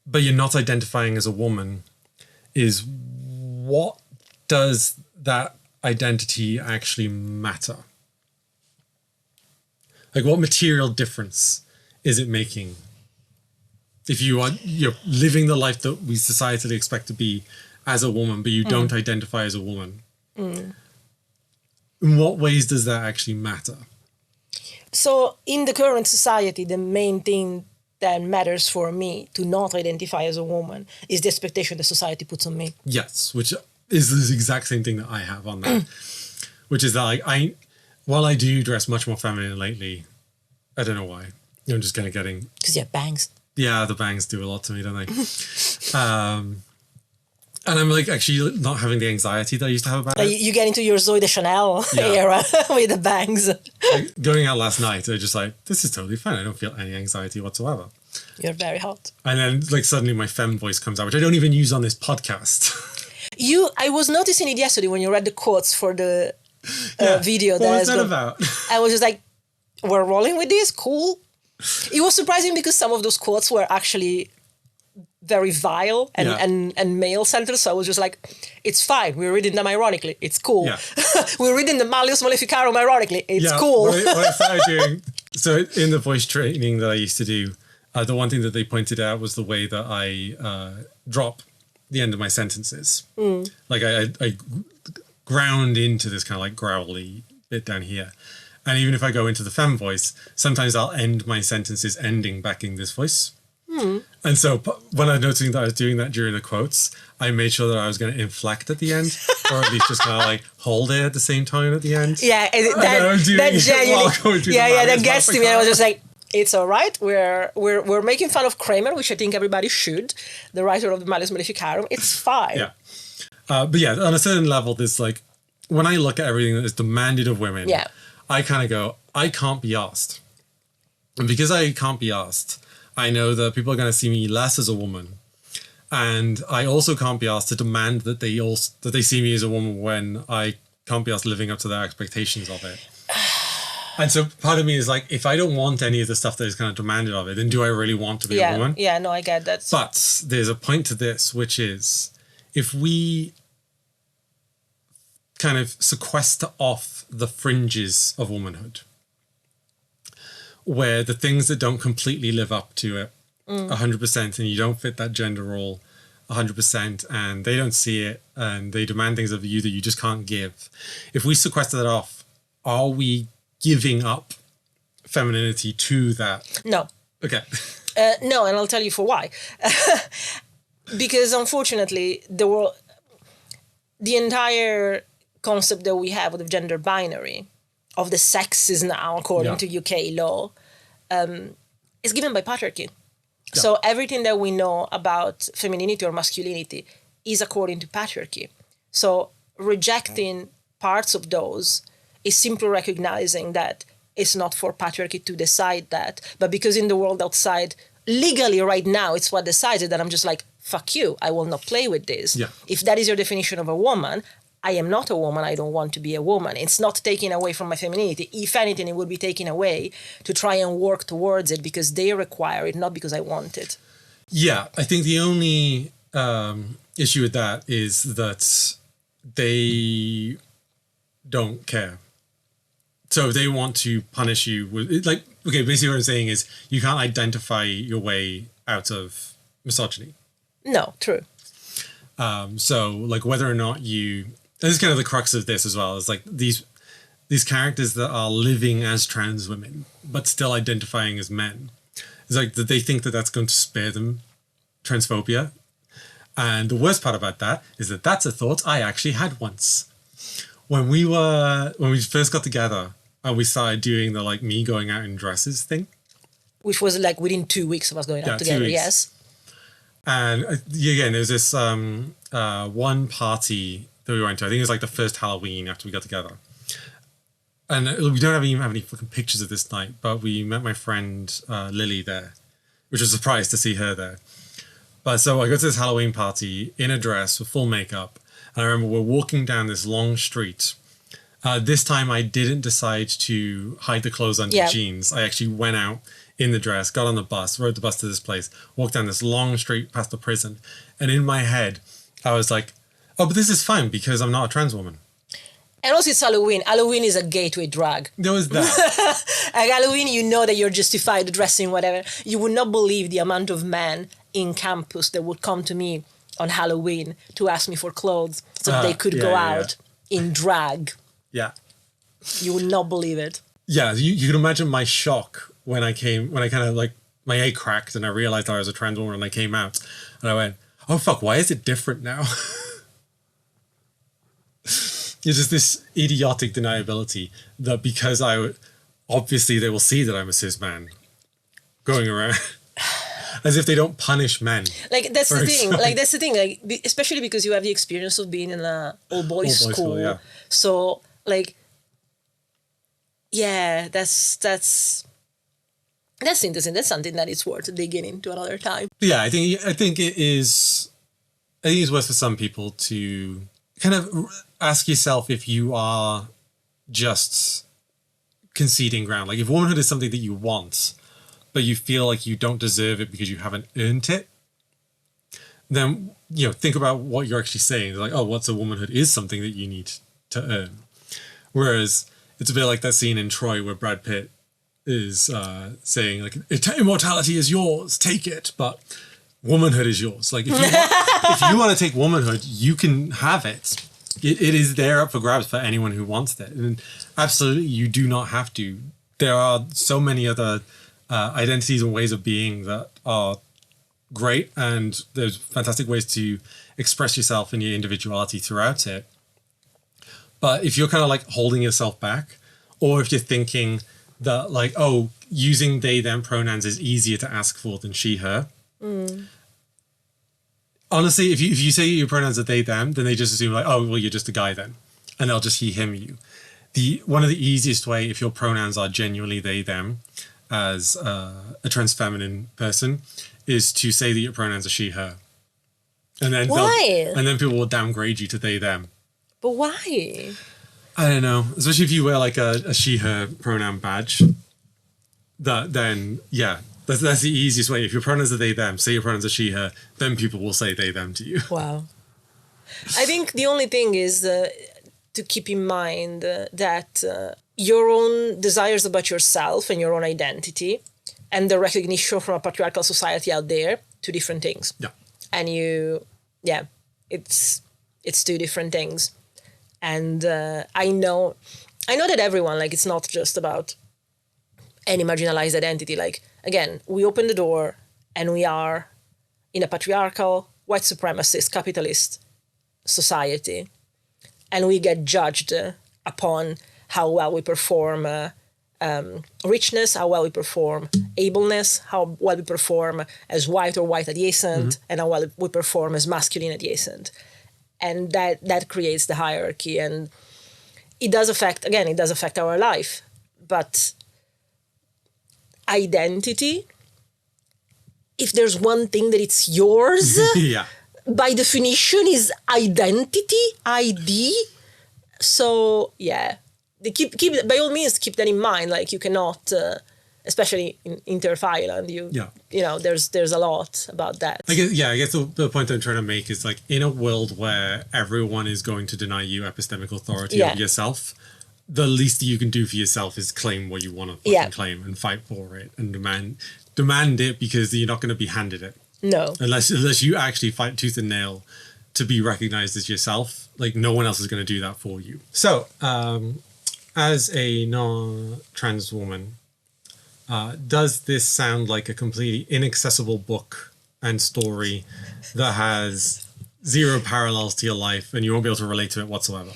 but you're not identifying as a woman, is what does that identity actually matter? Like, what material difference is it making if you're living the life that we societally expect to be as a woman, but you don't identify as a woman? In what ways does that actually matter? So in the current society, the main thing that matters for me to not identify as a woman is the expectation the society puts on me. Yes, which is the exact same thing that I have on that, which is that like while I do dress much more feminine lately, I don't know why. I'm just kind of getting... Because you have bangs. Yeah, the bangs do a lot to me, don't they? And I'm like actually not having the anxiety that I used to have about it. You get into your Zoe de Chanel era with the bangs. Like, going out last night, I just like, this is totally fine. I don't feel any anxiety whatsoever. You're very hot. And then like suddenly my femme voice comes out, which I don't even use on this podcast. I was noticing it yesterday when you read the quotes for the video. What was that about? I was just like, we're rolling with this? Cool. It was surprising because some of those quotes were actually very vile and male-centered. So I was just like, it's fine. We're reading them ironically. It's cool. Yeah. We're reading the Malleus Maleficarum ironically. It's cool. What I started doing, so in the voice training that I used to do, the one thing that they pointed out was the way that I drop the end of my sentences. Like I ground into this kind of like growly bit down here. And even if I go into the femme voice, sometimes I'll end my sentences ending back in this voice. And so when I was noticing that I was doing that during the quotes, I made sure that I was going to inflect at the end, or at least just kind of like hold it at the same time at the end. Yeah, that genuinely, that gets to me. I was just like, it's all right. We're making fun of Kramer, which I think everybody should, the writer of the Malleus Maleficarum. It's fine. Yeah. But yeah, on a certain level, there's like, when I look at everything that is demanded of women, I kind of go, I can't be asked. And because I can't be asked, I know that people are going to see me less as a woman. And I also can't be asked to demand that they see me as a woman when I can't be asked living up to their expectations of it. And so part of me is like, if I don't want any of the stuff that is kind of demanded of it, then do I really want to be a woman? Yeah, no, I get that. But there's a point to this, which is if we kind of sequester off the fringes of womanhood, where the things that don't completely live up to it 100% and you don't fit that gender role 100% and they don't see it and they demand things of you that you just can't give. If we sequester that off, are we giving up femininity to that? No. Okay. No, and I'll tell you for why. Because unfortunately, the entire concept that we have of the gender binary, of the sexes now, according to UK law, is given by patriarchy. Yeah. So everything that we know about femininity or masculinity is according to patriarchy. So rejecting parts of those is simply recognizing that it's not for patriarchy to decide that, but because in the world outside, legally right now, it's what decides it, that I'm just like, fuck you, I will not play with this. Yeah. If that is your definition of a woman, I am not a woman, I don't want to be a woman. It's not taking away from my femininity. If anything, it would be taken away to try and work towards it because they require it, not because I want it. Yeah, I think the only issue with that is that they don't care. So if they want to punish you with, like, okay, basically what I'm saying is you can't identify your way out of misogyny. No, true. So like whether or not you, this is kind of the crux of this as well, is like these characters that are living as trans women, but still identifying as men. It's like that they think that that's going to spare them transphobia. And the worst part about that is that that's a thought I actually had once. When we first got together and we started doing the like me going out in dresses thing. Which was like within 2 weeks of us going out together, yes. And again, there was this one party that we went to. I think it was like the first Halloween after we got together. And we don't even have any fucking pictures of this night, but we met my friend Lily there, which was a surprise to see her there. But so I go to this Halloween party in a dress with full makeup. And I remember we're walking down this long street. This time I didn't decide to hide the clothes under jeans. I actually went out in the dress, got on the bus, rode the bus to this place, walked down this long street past the prison. And in my head, I was like, oh, but this is fine because I'm not a trans woman. And also it's Halloween. Halloween is a gateway drug. There was that. Like Halloween, you know that you're justified dressing, whatever. You would not believe the amount of men in campus that would come to me on Halloween to ask me for clothes so they could go out in drag. Yeah. You would not believe it. Yeah, you can imagine my shock when I kind of like, my egg cracked and I realized I was a trans woman and I came out. And I went, oh fuck, why is it different now? It's just this idiotic deniability that because obviously they will see that I'm a cis man going around. As if they don't punish men. Like that's the thing. Like that's the thing. Like especially because you have the experience of being in an all boys school. Yeah. So like, yeah, that's interesting. That's something that is worth digging into another time. Yeah, I think it is. I think it's worth for some people to kind of ask yourself if you are just conceding ground. Like if womanhood is something that you want, but you feel like you don't deserve it because you haven't earned it, then, you know, think about what you're actually saying. Like, oh, what's a womanhood is something that you need to earn. Whereas it's a bit like that scene in Troy where Brad Pitt is saying, like, immortality is yours, take it. But womanhood is yours. Like if you want to take womanhood, you can have it. It is there up for grabs for anyone who wants it. And absolutely, you do not have to. There are so many other identities and ways of being that are great, and there's fantastic ways to express yourself and your individuality throughout it. But if you're kind of like holding yourself back, or if you're thinking that like, oh, using they, them pronouns is easier to ask for than she, her. Honestly, if you say your pronouns are they, them, then they just assume like, oh, well, you're just a guy then. And they'll just he, him, you. One of the easiest way, if your pronouns are genuinely they, them, as a transfeminine person, is to say that your pronouns are she, her. And then why? And then people will downgrade you to they, them. But why? I don't know. Especially if you wear like a she, her pronoun badge. Then that's the easiest way. If your pronouns are they, them, say your pronouns are she, her, then people will say they, them to you. Wow. I think the only thing is to keep in mind that your own desires about yourself and your own identity and the recognition from a patriarchal society out there, two different things. Yeah. And it's two different things. And I know that everyone, like, it's not just about any marginalized identity. Like, again, we open the door and we are in a patriarchal, white supremacist, capitalist society. And we get judged upon how well we perform richness, how well we perform ableness, how well we perform as white or white adjacent, and how well we perform as masculine adjacent. And that creates the hierarchy. And it does affect our life. But identity, if there's one thing that it's yours, by definition is identity, ID. So keep by all means keep that in mind. Like, you cannot, especially in Interf Island, there's a lot about that. I guess the point I'm trying to make is, like, in a world where everyone is going to deny you epistemic authority over yourself, the least you can do for yourself is claim what you want to fucking claim and fight for it and demand it, because you're not going to be handed it. No. Unless you actually fight tooth and nail to be recognized as yourself, like, no one else is going to do that for you. So, as a non-trans woman, does this sound like a completely inaccessible book and story that has zero parallels to your life and you won't be able to relate to it whatsoever?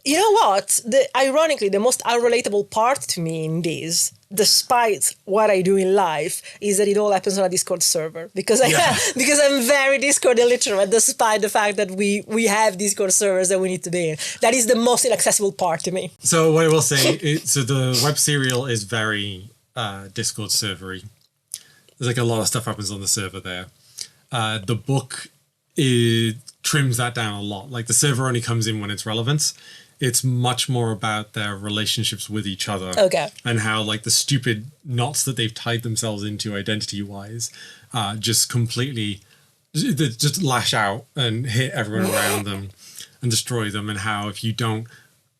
You know what? Ironically, the most unrelatable part to me in this, despite what I do in life, is that it all happens on a Discord server. Because I'm very Discord illiterate, despite the fact that we have Discord servers that we need to be in. That is the most inaccessible part to me. So what I will say, so the web serial is very Discord servery. There's like a lot of stuff happens on the server there. The book trims that down a lot. Like, the server only comes in when it's relevant. It's much more about their relationships with each other. Okay. And how, like, the stupid knots that they've tied themselves into identity-wise just completely just lash out and hit everyone around them and destroy them. And how, if you don't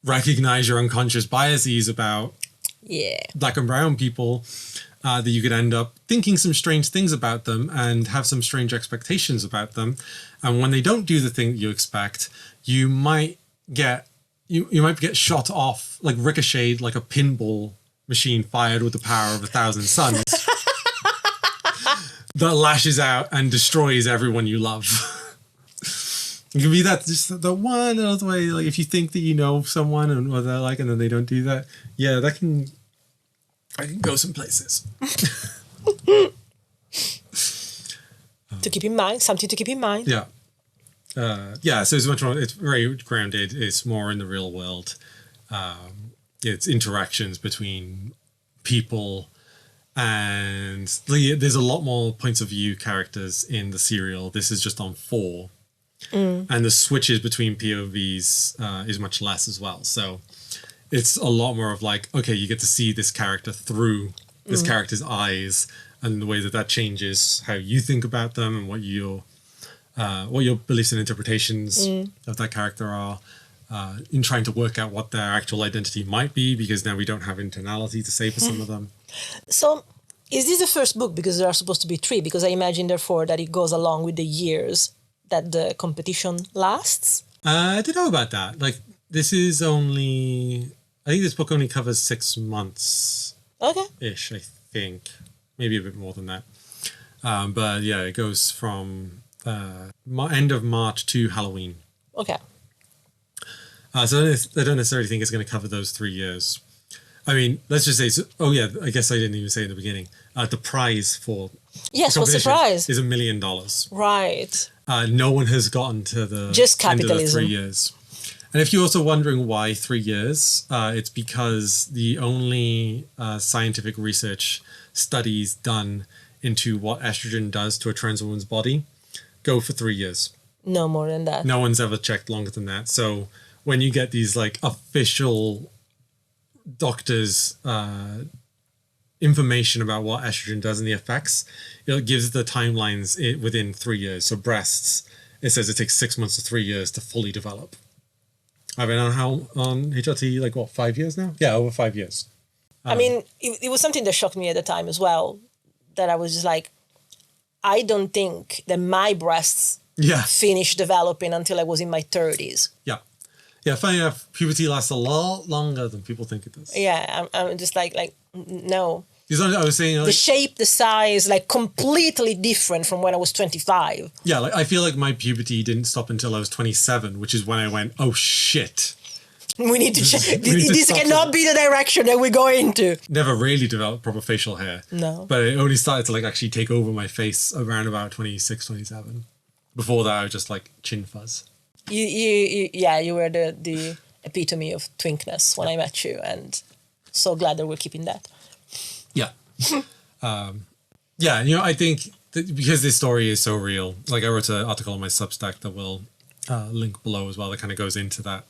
recognize your unconscious biases about black and brown people, that you could end up thinking some strange things about them and have some strange expectations about them. And when they don't do the thing that you expect, you might get shot off, like ricocheted, like a pinball machine fired with the power of 1,000 suns that lashes out and destroys everyone you love. It can be that, just the one other way. Like, if you think that you know someone and what they're like, and then they don't do that, that can go some places. To keep in mind, something to keep in mind. Yeah. So it's much more, it's very grounded. It's more in the real world. It's interactions between people, and there's a lot more points of view characters in the serial. This is just on 4. And the switches between POVs is much less as well. So it's a lot more of like, okay, you get to see this character through this character's eyes, and the way that changes how you think about them and what your beliefs and interpretations of that character are, in trying to work out what their actual identity might be, because now we don't have internality to say for some of them. So Is this the first book? Because there are supposed to be 3. Because I imagine, therefore, that it goes along with the years that the competition lasts. I don't know about that. Like, this is only... I think this book only covers 6 months. Okay. Ish, I think. Maybe a bit more than that. But yeah, it goes from end of March to Halloween. Okay. So I don't necessarily think it's going to cover those 3 years. I mean, let's just say... oh, yeah, I guess I didn't even say in the beginning. The prize for... Yes, what's the prize? Is $1 million. Right. No one has gotten to the just end of the capitalism. 3 years. And if you're also wondering why 3 years, it's because the only scientific research studies done into what estrogen does to a trans woman's body go for 3 years. No more than that. No one's ever checked longer than that. So when you get these like official doctors' information about what estrogen does and the effects, it gives the timelines within 3 years. So breasts, it says it takes 6 months to 3 years to fully develop. I've been on HRT, like, what, 5 years now? Yeah, over 5 years. I mean, it was something that shocked me at the time as well, that I was just like, I don't think that my breasts finished developing until I was in my 30s. Yeah. Yeah, funny enough, puberty lasts a lot longer than people think it does. Yeah, I'm just like no. I was saying, like, the shape, the size, like completely different from when I was 25. Yeah, like I feel like my puberty didn't stop until I was 27, which is when I went, oh shit. We need to check. This cannot be the direction that we're going to. Never really developed proper facial hair. No. But it only started to like actually take over my face around about 26, 27. Before that, I was just like chin fuzz. You were the epitome of twinkness when I met you, and so glad that we're keeping that. Yeah. Yeah, I think that because this story is so real, like I wrote an article on my Substack that will link below as well that kind of goes into that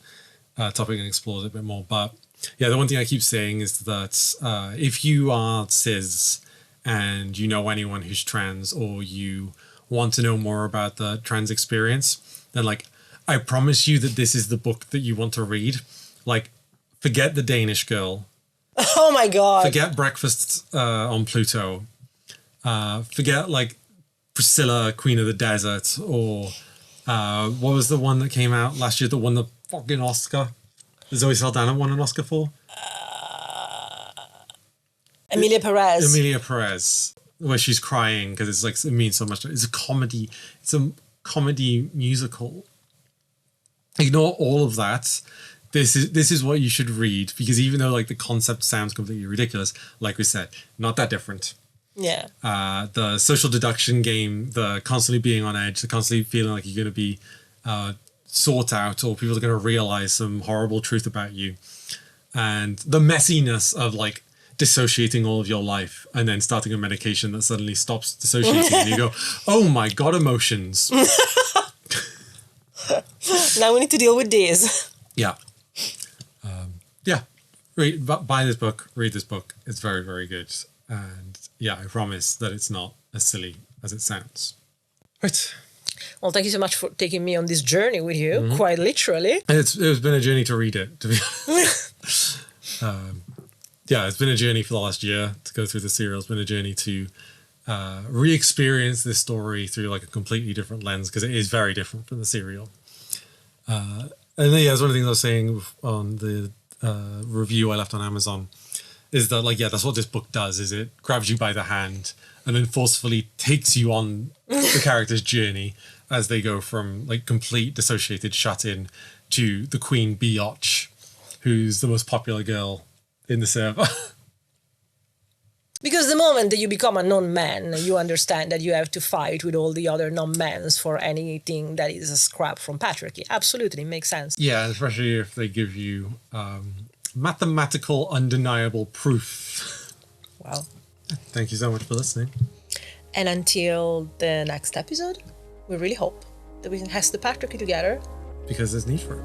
topic and explores it a bit more. But yeah, the one thing I keep saying is that if you are cis and you know anyone who's trans or you want to know more about the trans experience, then like I promise you that this is the book that you want to read. Like, forget The Danish Girl. Oh my God. Forget Breakfast on Pluto. Forget like Priscilla, Queen of the Desert, or what was the one that came out last year that won the fucking Oscar? Zoe Saldana won an Oscar for? Emilia Perez. Emilia Perez, where she's crying because it's like it means so much. It's a comedy. It's a comedy musical. Ignore all of that. This is what you should read, because even though like the concept sounds completely ridiculous, like we said, not that different. Yeah. The social deduction game, the constantly being on edge, the constantly feeling like you're going to be sought out or people are going to realize some horrible truth about you, and the messiness of like dissociating all of your life and then starting a medication that suddenly stops dissociating and you go, oh my God, emotions. Now we need to deal with this. Yeah. Yeah. Buy this book, read this book. It's very, very good. And yeah, I promise that it's not as silly as it sounds. Right. Well, thank you so much for taking me on this journey with you, quite literally. It's been a journey to read it, to be honest. Yeah, it's been a journey for the last year to go through the serial. It's been a journey to re-experience this story through like a completely different lens, because it is very different from the serial. And then, yeah, that's one of the things I was saying on the review I left on Amazon, is that like, yeah, that's what this book does, is it grabs you by the hand and then forcefully takes you on the character's journey as they go from like complete dissociated shut-in to the Queen Biatch, who's the most popular girl in the server. Because the moment that you become a non-man, you understand that you have to fight with all the other non-mans for anything that is a scrap from patriarchy. Absolutely, makes sense. Yeah, especially if they give you mathematical, undeniable proof. Wow. Thank you so much for listening. And until the next episode, we really hope that we can hash the patriarchy together. Because there's need for it.